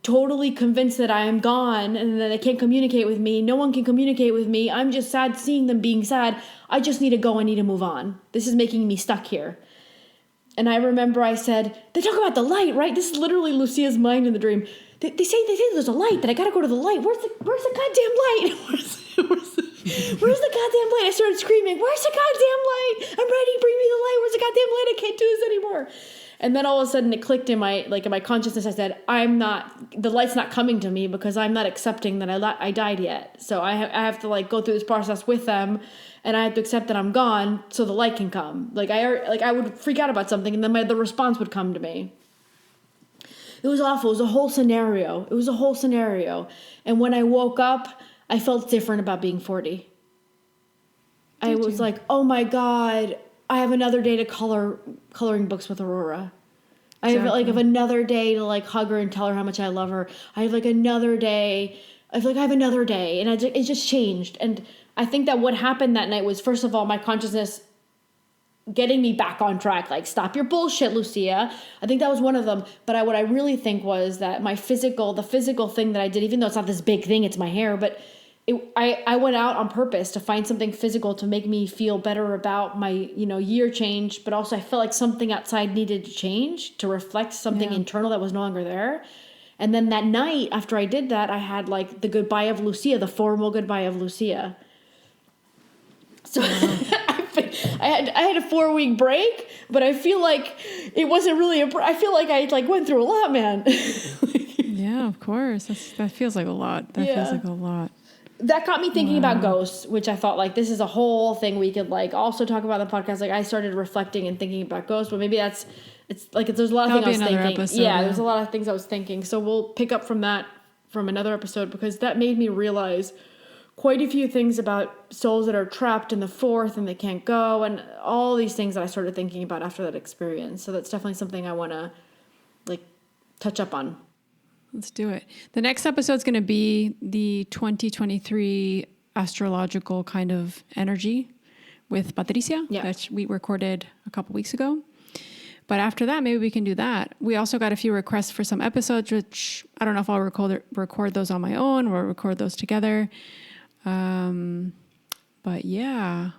totally convinced that I am gone and that they can't communicate with me. No one can communicate with me. I'm just sad seeing them being sad. I just need to go. I need to move on. This is making me stuck here. And I remember I said, they talk about the light, right? This is literally Lucia's mind in the dream. They say there's a light, that I gotta go to the light. Where's the goddamn light? Where's the goddamn light? I started screaming, where's the goddamn light? I'm ready, bring me the light. Where's the goddamn light? I can't do this anymore. And then all of a sudden it clicked in my consciousness. I said, the light's not coming to me because I'm not accepting that I died yet. So I have to like go through this process with them. And I have to accept that I'm gone so the light can come. I would freak out about something, and then the response would come to me. It was awful. It was a whole scenario. And when I woke up, I felt different about being 40. I was like, oh my God, I have another day to coloring books with Aurora. I have another day to like hug her and tell her how much I love her. I have like another day. I feel like I have another day, and it just changed. And I think that what happened that night was, first of all, my consciousness getting me back on track. Like, stop your bullshit, Lucia. I think that was one of them. But what I really think was that the physical thing that I did, even though it's not this big thing, it's my hair, but I went out on purpose to find something physical to make me feel better about my, year change. But also I felt like something outside needed to change to reflect something internal that was no longer there. And then that night after I did that, I had like the goodbye of Lucia, the formal goodbye of Lucia. So I had a 4-week break, but I feel like it wasn't really I feel like I went through a lot, man. Yeah, of course. That feels like a lot. Feels like a lot. That got me thinking about ghosts, which I thought like this is a whole thing we could like also talk about on the podcast. Like I started reflecting and thinking about ghosts, but maybe there's a lot of things I was thinking. Episode, there's a lot of things I was thinking. So we'll pick up from that from another episode, because that made me realize quite a few things about souls that are trapped in the fourth and they can't go, and all these things that I started thinking about after that experience. So that's definitely something I want to like touch up on. Let's do it. The next episode is going to be the 2023 astrological kind of energy with Patricia, which we recorded a couple weeks ago. But after that, maybe we can do that. We also got a few requests for some episodes, which I don't know if I'll record those on my own or record those together. But yeah,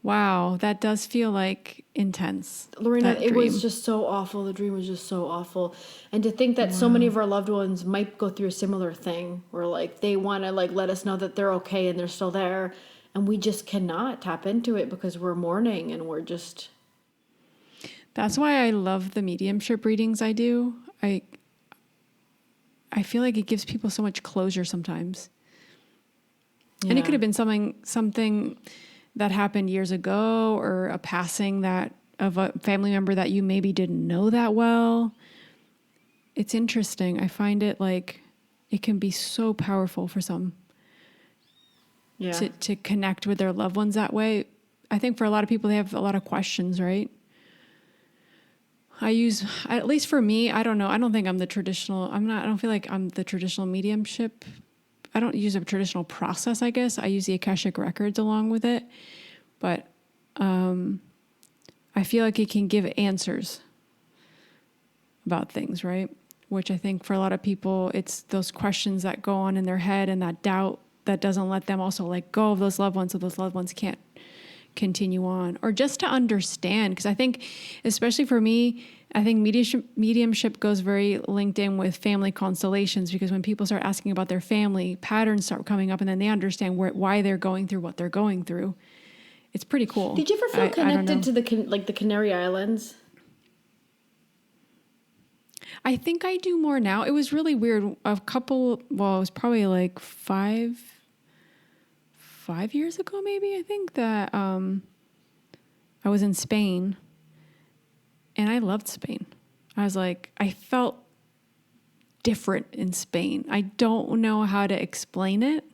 wow, that does feel like intense. Lorena, it was just so awful. The dream was just so awful. And to think that so many of our loved ones might go through a similar thing where like they want to like let us know that they're okay and they're still there. And we just cannot tap into it because we're mourning and we're just... That's why I love the mediumship readings I do. I feel like it gives people so much closure sometimes. Yeah. And it could have been something that happened years ago, or a passing of a family member that you maybe didn't know that well. It's interesting. I find it like it can be so powerful for some to connect with their loved ones that way. I think for a lot of people, they have a lot of questions, right? At least for me, I don't know. I don't think I'm the traditional, I don't feel like I'm the traditional mediumship. I don't use a traditional process, I guess. I use the Akashic Records along with it. But I feel like it can give answers about things, right? Which I think for a lot of people, it's those questions that go on in their head and that doubt that doesn't let them also let go of those loved ones, so those loved ones can't continue on, or just to understand. Because I think, especially for me, I think mediumship goes very linked in with family constellations, because when people start asking about their family, patterns start coming up, and then they understand why they're going through what they're going through. It's pretty cool. Did you ever feel connected to the Canary Islands? I think I do more now. It was really weird. It was probably like five years ago, maybe, I think, that I was in Spain, and I loved Spain. I was like, I felt different in Spain. I don't know how to explain it,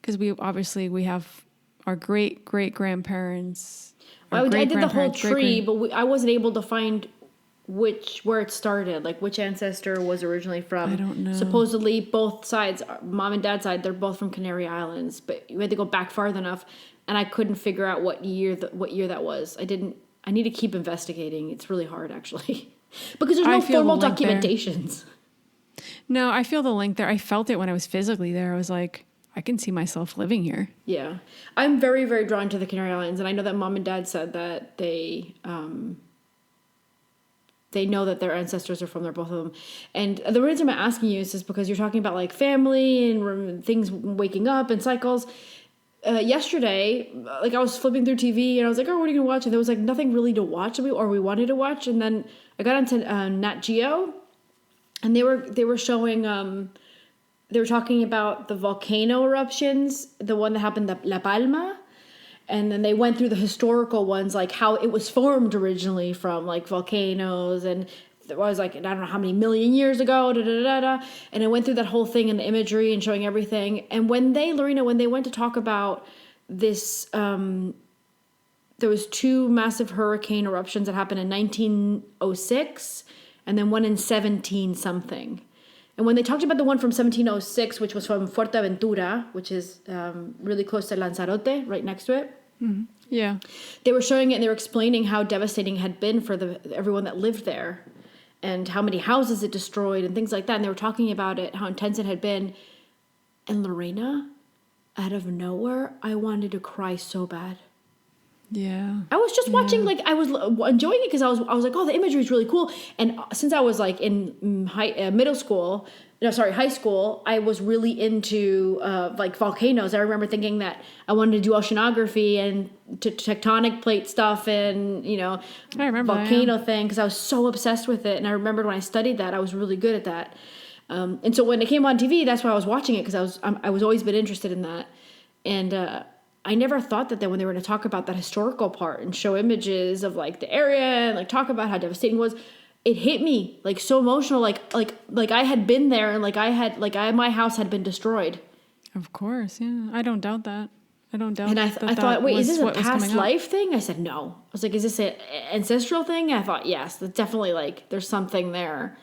because we have our great grandparents. I did the whole tree, but I wasn't able to find where it started, like which ancestor was originally from. I don't know. Supposedly both sides, mom and dad's side, they're both from Canary Islands, but you had to go back far enough, and I couldn't figure out what year that was. I need to keep investigating. It's really hard, actually, because there's no formal documentations. No, I feel the link there. I felt it when I was physically there. I was like, I can see myself living here. Yeah. I'm very, very drawn to the Canary Islands, and I know that mom and dad said that they know that their ancestors are from there, both of them. And the reason I'm asking you is just because you're talking about like family and things waking up and cycles. Yesterday, like I was flipping through TV and I was like, oh, what are you going to watch? And there was like nothing really to watch we wanted to watch. And then I got into Nat Geo, and they were showing, they were talking about the volcano eruptions, the one that happened at La Palma. And then they went through the historical ones, like how it was formed originally from like volcanoes, and it was like, I don't know how many million years ago, and it went through that whole thing and the imagery and showing everything. And when they went to talk about this, there was 2 massive hurricane eruptions that happened in 1906, and then one in 17 something. And when they talked about the one from 1706, which was from Fuerteventura, which is really close to Lanzarote, right next to it. Mm-hmm. Yeah. They were showing it, and they were explaining how devastating it had been for everyone that lived there, and how many houses it destroyed and things like that. And they were talking about it, how intense it had been. And Lorena, out of nowhere, I wanted to cry so bad. Yeah. I was just watching, like, I was enjoying it because I was like, oh, the imagery is really cool. And since I was like in high school, I was really into like volcanoes. I remember thinking that I wanted to do oceanography and tectonic plate stuff and, I remember volcano thing, because I was so obsessed with it. And I remembered when I studied that, I was really good at that. And so when it came on TV, that's why I was watching it, because I was always been interested in that. And I never thought that when they were going to talk about that historical part and show images of like the area and like talk about how devastating it was, it hit me like so emotional, like I had been there, and my house had been destroyed. Of course, yeah. I don't doubt that. I don't doubt And I that. thought, wait, is this a what was past coming up. life thing? I said, no. I was like, is this an ancestral thing? And I thought, yes, that's definitely like, there's something there,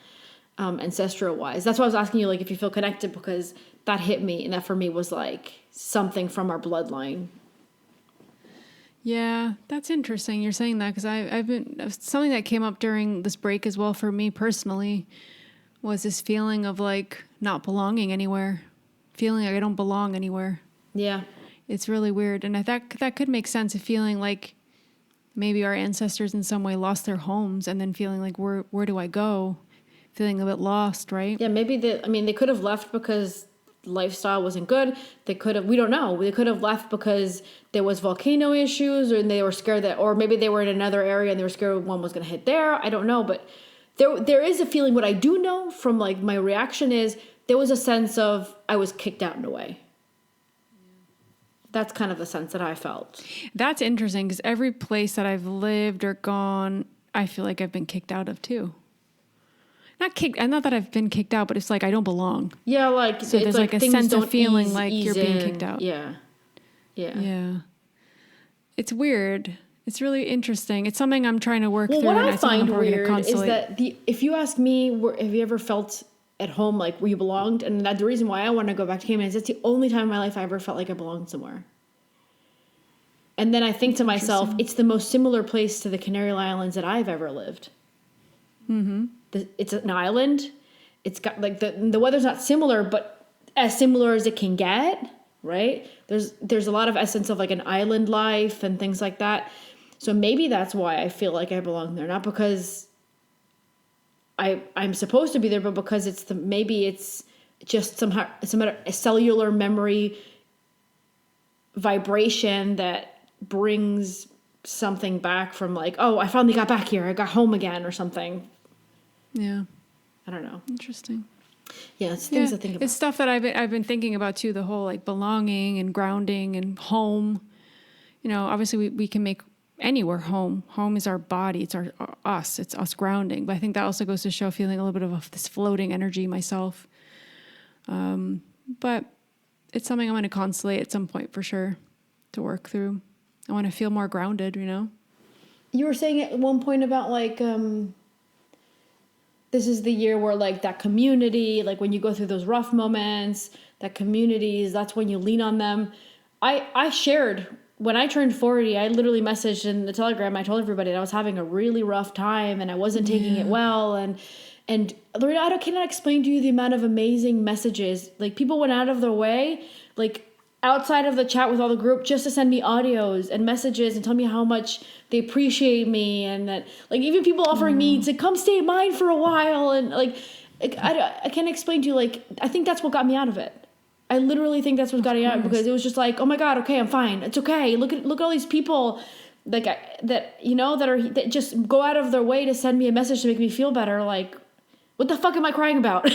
ancestral wise. That's why I was asking you, like, if you feel connected, because that hit me. And that for me was like something from our bloodline. Yeah, that's interesting. You're saying that because I've been, something that came up during this break as well for me personally was this feeling of like not belonging anywhere, feeling like I don't belong anywhere. Yeah. It's really weird. And that could make sense of feeling like maybe our ancestors in some way lost their homes and then feeling like, where do I go? Feeling a bit lost, right? Yeah, maybe they could have left because lifestyle wasn't good. We don't know. They could have left because there was volcano issues, or they were scared that, or maybe they were in another area and they were scared one was going to hit there. I don't know, but there is a feeling. What I do know from like my reaction is there was a sense of I was kicked out in a way. That's kind of the sense that I felt. That's interesting because every place that I've lived or gone, I feel like I've been kicked out of too. Not that I've been kicked out, but it's like I don't belong. Yeah, like so there's like a sense of feeling like you're being kicked out. Yeah. It's weird. It's really interesting. It's something I'm trying to work through. What and I find weird is constantly... that if you ask me, have you ever felt at home like where you belonged? And that's the reason why I want to go back to Cayman is that's the only time in my life I ever felt like I belonged somewhere. And then I think to myself, it's the most similar place to the Canary Islands that I've ever lived. Mm-hmm. It's an island. It's got like the weather's not similar, but as similar as it can get, right? There's a lot of essence of like an island life and things like that. So maybe that's why I feel like I belong there, not because I'm supposed to be there, but because maybe it's just somehow a cellular memory vibration that brings something back from like, oh, I finally got back here. I got home again or something. Yeah. I don't know. Interesting. Yeah, it's things to think about. It's stuff that I've been thinking about too, the whole like belonging and grounding and home. You know, obviously we can make anywhere home. Home is our body. It's us. It's us grounding. But I think that also goes to show feeling a little bit of this floating energy myself. But it's something I'm going to constellate at some point for sure to work through. I want to feel more grounded, you know? You were saying at one point about like, this is the year where like that community, like when you go through those rough moments, that communities, that's when you lean on them. I shared when I turned 40, I literally messaged in the Telegram. I told everybody that I was having a really rough time and I wasn't taking it well. And Lorena, I cannot explain to you the amount of amazing messages. Like people went out of their way, like outside of the chat with all the group, just to send me audios and messages and tell me how much they appreciate me, and that like even people offering me to come stay at mine for a while, and like I can't explain to you. Like I think that's what got me out of it. I literally think that's what got me out, because it was just like, oh my God, okay, I'm fine, it's okay. Look at all these people like that just go out of their way to send me a message to make me feel better. Like, what the fuck am I crying about?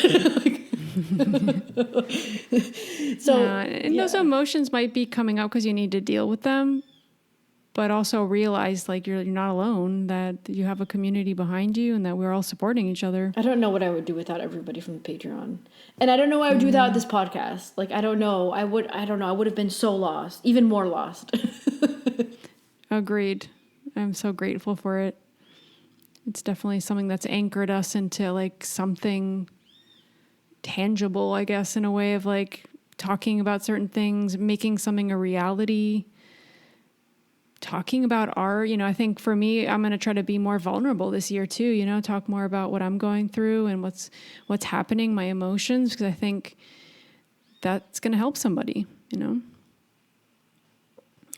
Those emotions might be coming out because you need to deal with them, but also realize like you're not alone, that you have a community behind you and that we're all supporting each other. I don't know what I would do without everybody from the Patreon. And I don't know what I would do without this podcast. Like, I don't know. I would have been so lost, even more lost. Agreed. I'm so grateful for it. It's definitely something that's anchored us into like something tangible, I guess, in a way of like talking about certain things, making something a reality, talking about art. You know, I think for me, I'm going to try to be more vulnerable this year too, you know, talk more about what I'm going through and what's happening, my emotions, because I think that's going to help somebody, you know.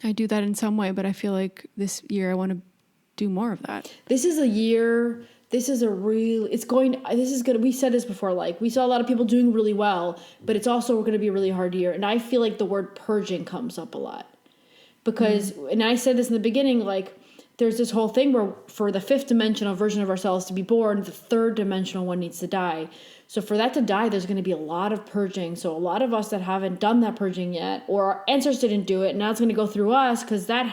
I do that in some way, but I feel like this year I want to do more of that. This is a year, we said this before, like we saw a lot of people doing really well, but it's also going to be a really hard year. And I feel like the word purging comes up a lot because, and I said this in the beginning, like there's this whole thing where for the 5th dimensional version of ourselves to be born, the 3rd dimensional one needs to die. So for that to die, there's going to be a lot of purging. So a lot of us that haven't done that purging yet, or our ancestors didn't do it, now it's going to go through us because that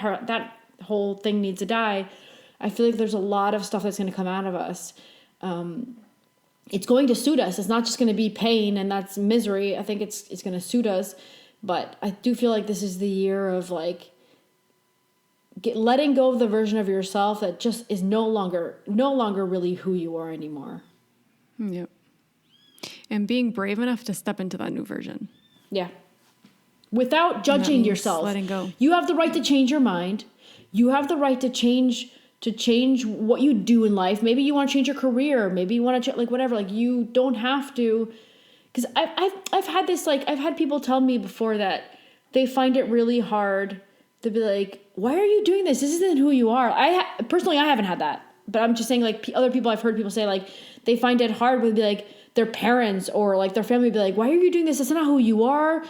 whole thing needs to die. I feel like there's a lot of stuff that's going to come out of us. It's going to suit us. It's not just going to be pain and that's misery. I think it's going to suit us But I do feel like this is the year of like letting go of the version of yourself that just is no longer really who you are anymore. Yep. And being brave enough to step into that new version. Yeah. Without judging yourself. Letting go. You have the right to change your mind. You have the right to change what you do in life. Maybe you want to change your career. Maybe you want to like whatever. Like you don't have to. Because I've had this, like, I've had people tell me before that they find it really hard to be like, why are you doing this? This isn't who you are. Personally, I haven't had that. But I'm just saying, like, other people, I've heard people say, like, they find it hard with, like, their parents or, like, their family be like, why are you doing this? That's not who you are.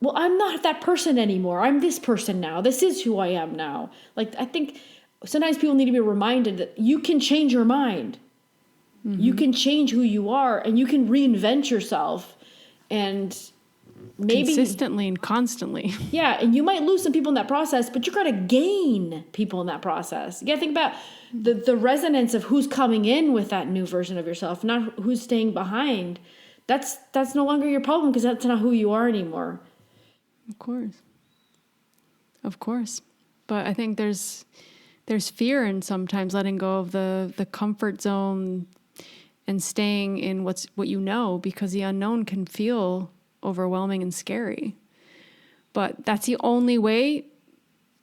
Well, I'm not that person anymore. I'm this person now. This is who I am now. Like, I think sometimes people need to be reminded that you can change your mind. Mm-hmm. You can change who you are and you can reinvent yourself and maybe consistently and constantly. Yeah. And you might lose some people in that process, but you're going to gain people in that process. You got to think about the resonance of who's coming in with that new version of yourself, not who's staying behind. That's no longer your problem because that's not who you are anymore. Of course. But I think there's fear in sometimes letting go of the comfort zone and staying in what you know, because the unknown can feel overwhelming and scary. But that's the only way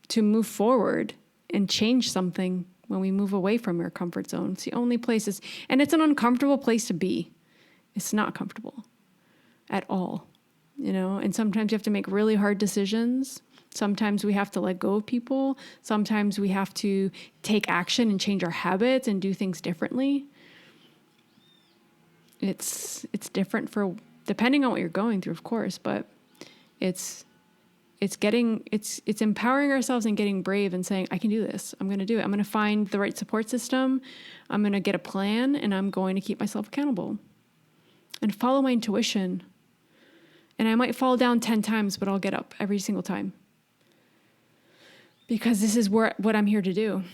to move forward and change something when we move away from our comfort zone. It's the only place, and it's an uncomfortable place to be. It's not comfortable at all, you know? And sometimes you have to make really hard decisions. Sometimes we have to let go of people. Sometimes we have to take action and change our habits and do things differently. It's different for depending on what you're going through, of course, but it's empowering ourselves and getting brave and saying, I can do this. I'm going to do it. I'm going to find the right support system. I'm going to get a plan and I'm going to keep myself accountable and follow my intuition. And I might fall down 10 times, but I'll get up every single time. Because this is what I'm here to do.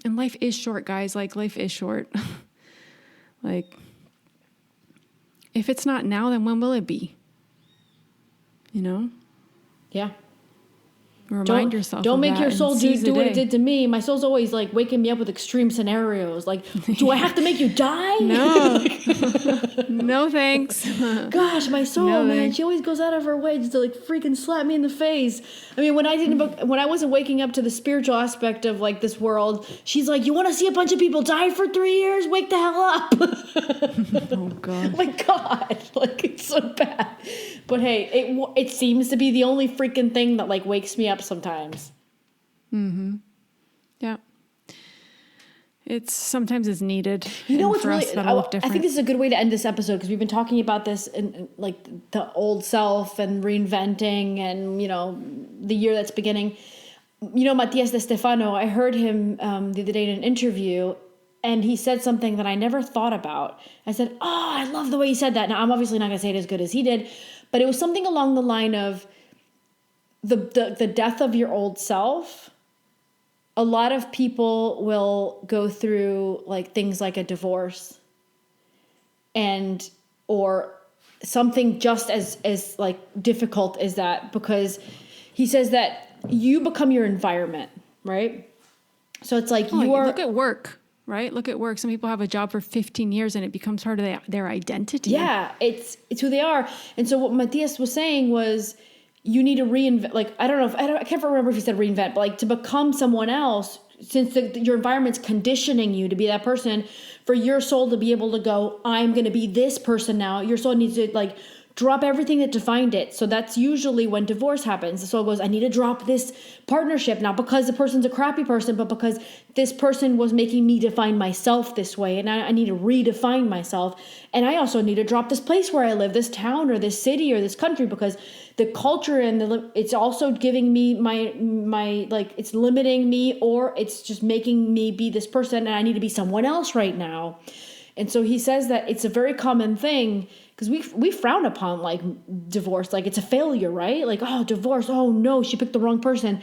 And life is short, guys. Like, life is short. Like, if it's not now, then when will it be? You know? Yeah. Remind yourself. Don't make your soul do what it did to me. My soul's always like waking me up with extreme scenarios. Like, do I have to make you die? No. No thanks. Gosh, my soul, man, she always goes out of her way just to like freaking slap me in the face. I mean, when I wasn't waking up to the spiritual aspect of like this world, she's like, you want to see a bunch of people die for 3 years? Wake the hell up. Oh God. Oh my God. Like, it's so bad. But hey, it seems to be the only freaking thing that like wakes me up sometimes. Mm-hmm. Yeah. Sometimes it's needed. You know what's really, I different. think this is a good way to end this episode because we've been talking about this in like the old self and reinventing and, you know, the year that's beginning. You know, Matias de Stefano, I heard him the other day in an interview and he said something that I never thought about. I said, oh, I love the way he said that. Now, I'm obviously not going to say it as good as he did, but it was something along the line of the death of your old self. A lot of people will go through like things like a divorce or something just as like difficult as that, because he says that you become your environment, right? So it's like look at work, right? Look at work. Some people have a job for 15 years and it becomes part of their identity. Yeah, it's who they are. And so what Matthias was saying was, you need to reinvent, like, I can't remember if he said reinvent, but like to become someone else, since your environment's conditioning you to be that person, for your soul to be able to go, I'm going to be this person now. Your soul needs to like drop everything that defined it. So that's usually when divorce happens. The soul goes, I need to drop this partnership, not because the person's a crappy person, but because this person was making me define myself this way. And I need to redefine myself. And I also need to drop this place where I live, this town or this city or this country, because the culture and it's also giving me my like, it's limiting me, or it's just making me be this person and I need to be someone else right now. And so he says that it's a very common thing, because we frown upon like divorce, like it's a failure, right? Like, oh, divorce, oh no, she picked the wrong person.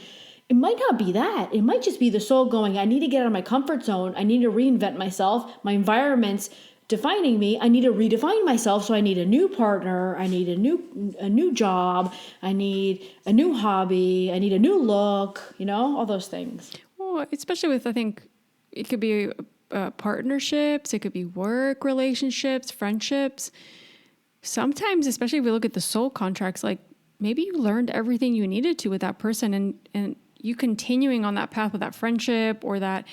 It might not be that. It might just be the soul going, I need to get out of my comfort zone. I need to reinvent myself. My environment's defining me. I need to redefine myself. So I need a new partner. I need a new job. I need a new hobby. I need a new look, all those things. Well, especially with, I think it could be partnerships. It could be work relationships, friendships. Sometimes, especially if we look at the soul contracts, like maybe you learned everything you needed to with that person, and you continuing on that path with that friendship or that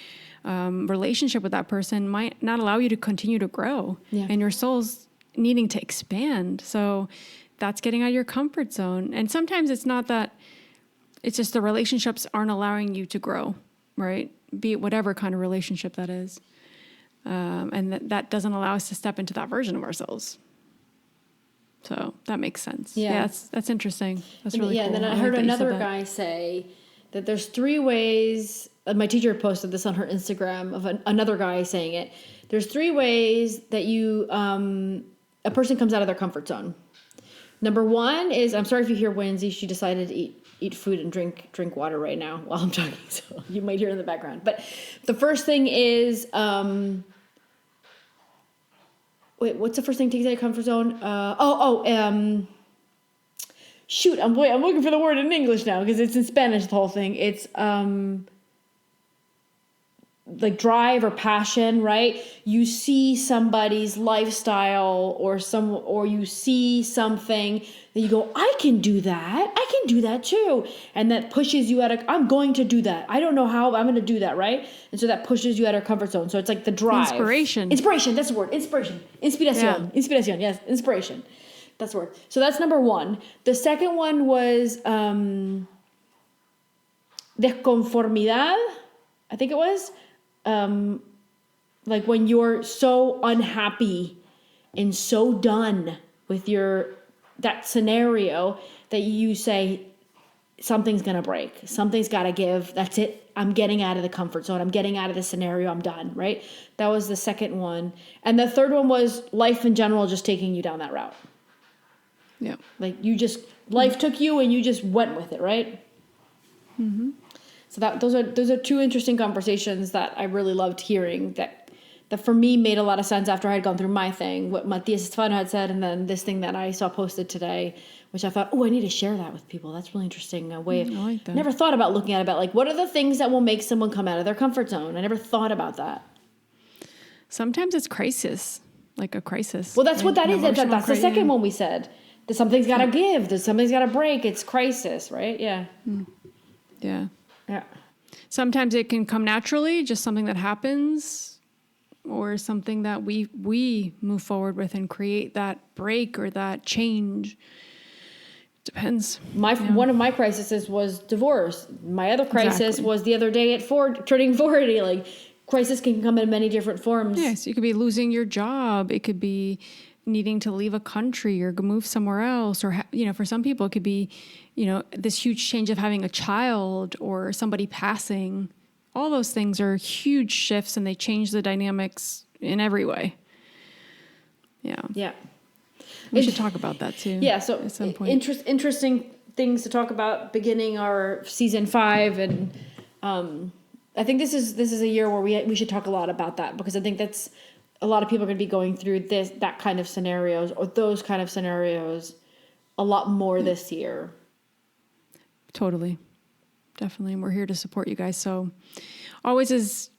relationship with that person might not allow you to continue to grow, and your soul's needing to expand. So that's getting out of your comfort zone. And sometimes it's not that, it's just the relationships aren't allowing you to grow, right? Be it whatever kind of relationship that is. And that doesn't allow us to step into that version of ourselves. So that makes sense. Yeah, that's interesting. That's really cool. And then I heard another guy say that there's 3 ways. My teacher posted this on her Instagram of another guy saying it. There's 3 ways that a person comes out of their comfort zone. Number 1 is, I'm sorry if you hear Winsy, she decided to eat food and drink water right now while I'm talking, so you might hear it in the background. But the first thing is, what's the first thing to take out of your comfort zone? Shoot, I'm looking for the word in English now because it's in Spanish, the whole thing. It's like drive or passion, right? You see somebody's lifestyle or you see something that you go, I can do that. I can do that too. And that pushes you I'm going to do that. I don't know how, but I'm going to do that, right? And so that pushes you out of your comfort zone. So it's like the drive. Inspiration, that's the word. Inspiration. Inspiración. Yeah. Inspiración, yes. Inspiration. That's the word. So that's number 1. The second one was desconformidad, I think it was. Like when you're so unhappy and so done with that scenario that you say, something's going to break. Something's got to give. That's it. I'm getting out of the comfort zone. I'm getting out of the scenario. I'm done, right? That was the second one. And the third one was life in general, just taking you down that route. Yeah. Like life took you and you just went with it, right? Mm-hmm. So those are 2 interesting conversations that I really loved hearing that for me made a lot of sense after I had gone through my thing, what Matias Estefano had said, and then this thing that I saw posted today, which I thought, I need to share that with people. That's really interesting. I like that. Never thought about looking at it, about like, what are the things that will make someone come out of their comfort zone? I never thought about that. Sometimes it's crisis, like a crisis. Well, that's what that is. That's the second one we said. That something's got to give. That something's got to break. It's crisis, right? Yeah. Yeah. Yeah. Sometimes it can come naturally, just something that happens, or something that we move forward with and create that break or that change. Depends. One of my crises was divorce. My other crisis was the other day at turning 40. Like, crisis can come in many different forms. Yes, you could be losing your job. It could be needing to leave a country or move somewhere else, or for some people it could be this huge change of having a child or somebody passing. All those things are huge shifts, and they change the dynamics in every way. We should talk about that too. So at some point. Interesting things to talk about beginning our season 5, and I think this is a year where we should talk a lot about that, because I think that's a lot of people are going to be going through that kind of scenarios, or those kind of scenarios a lot more this year. Totally. Definitely. And we're here to support you guys. So I always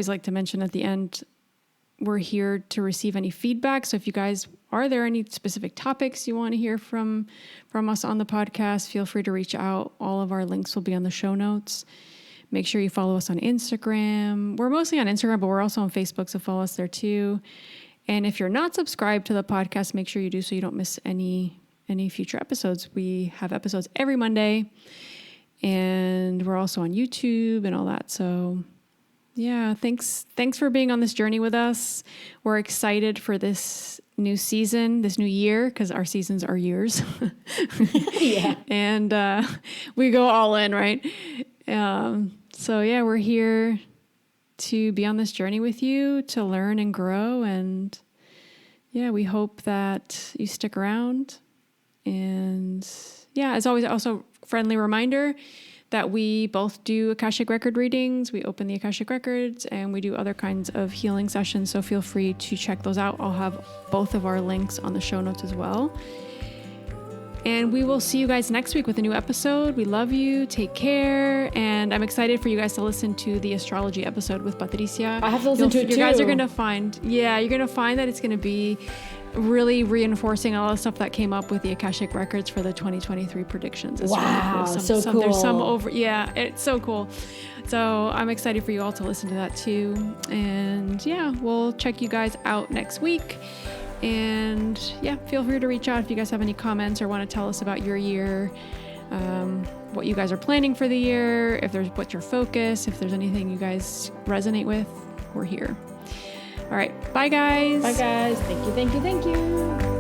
like to mention at the end, we're here to receive any feedback. So if you guys, are there any specific topics you want to hear from us on the podcast, feel free to reach out. All of our links will be on the show notes. Make sure you follow us on Instagram. We're mostly on Instagram, but we're also on Facebook, so follow us there too. And if you're not subscribed to the podcast, make sure you do so you don't miss any future episodes. We have episodes every Monday, and we're also on YouTube and all that. So yeah, thanks for being on this journey with us. We're excited for this new season, this new year, because our seasons are years. Yeah. And we go all in, right? So yeah, we're here to be on this journey with you, to learn and grow. And yeah, we hope that you stick around. And yeah, as always, also friendly reminder that we both do Akashic Record readings. We open the Akashic Records and we do other kinds of healing sessions. So feel free to check those out. I'll have both of our links on the show notes as well. And we will see you guys next week with a new episode. We love you. Take care. And I'm excited for you guys to listen to the astrology episode with Patricia. I have to listen to it too. You guys are going to find, you're going to find that it's going to be really reinforcing a lot of stuff that came up with the Akashic Records for the 2023 predictions. It's wow, really cool. so cool. There's some over, it's so cool. So I'm excited for you all to listen to that too. And we'll check you guys out next week. And feel free to reach out if you guys have any comments or want to tell us about your year, what you guys are planning for the year, what's your focus, if there's anything you guys resonate with, we're here. All right. Bye, guys. Bye, guys. Thank you.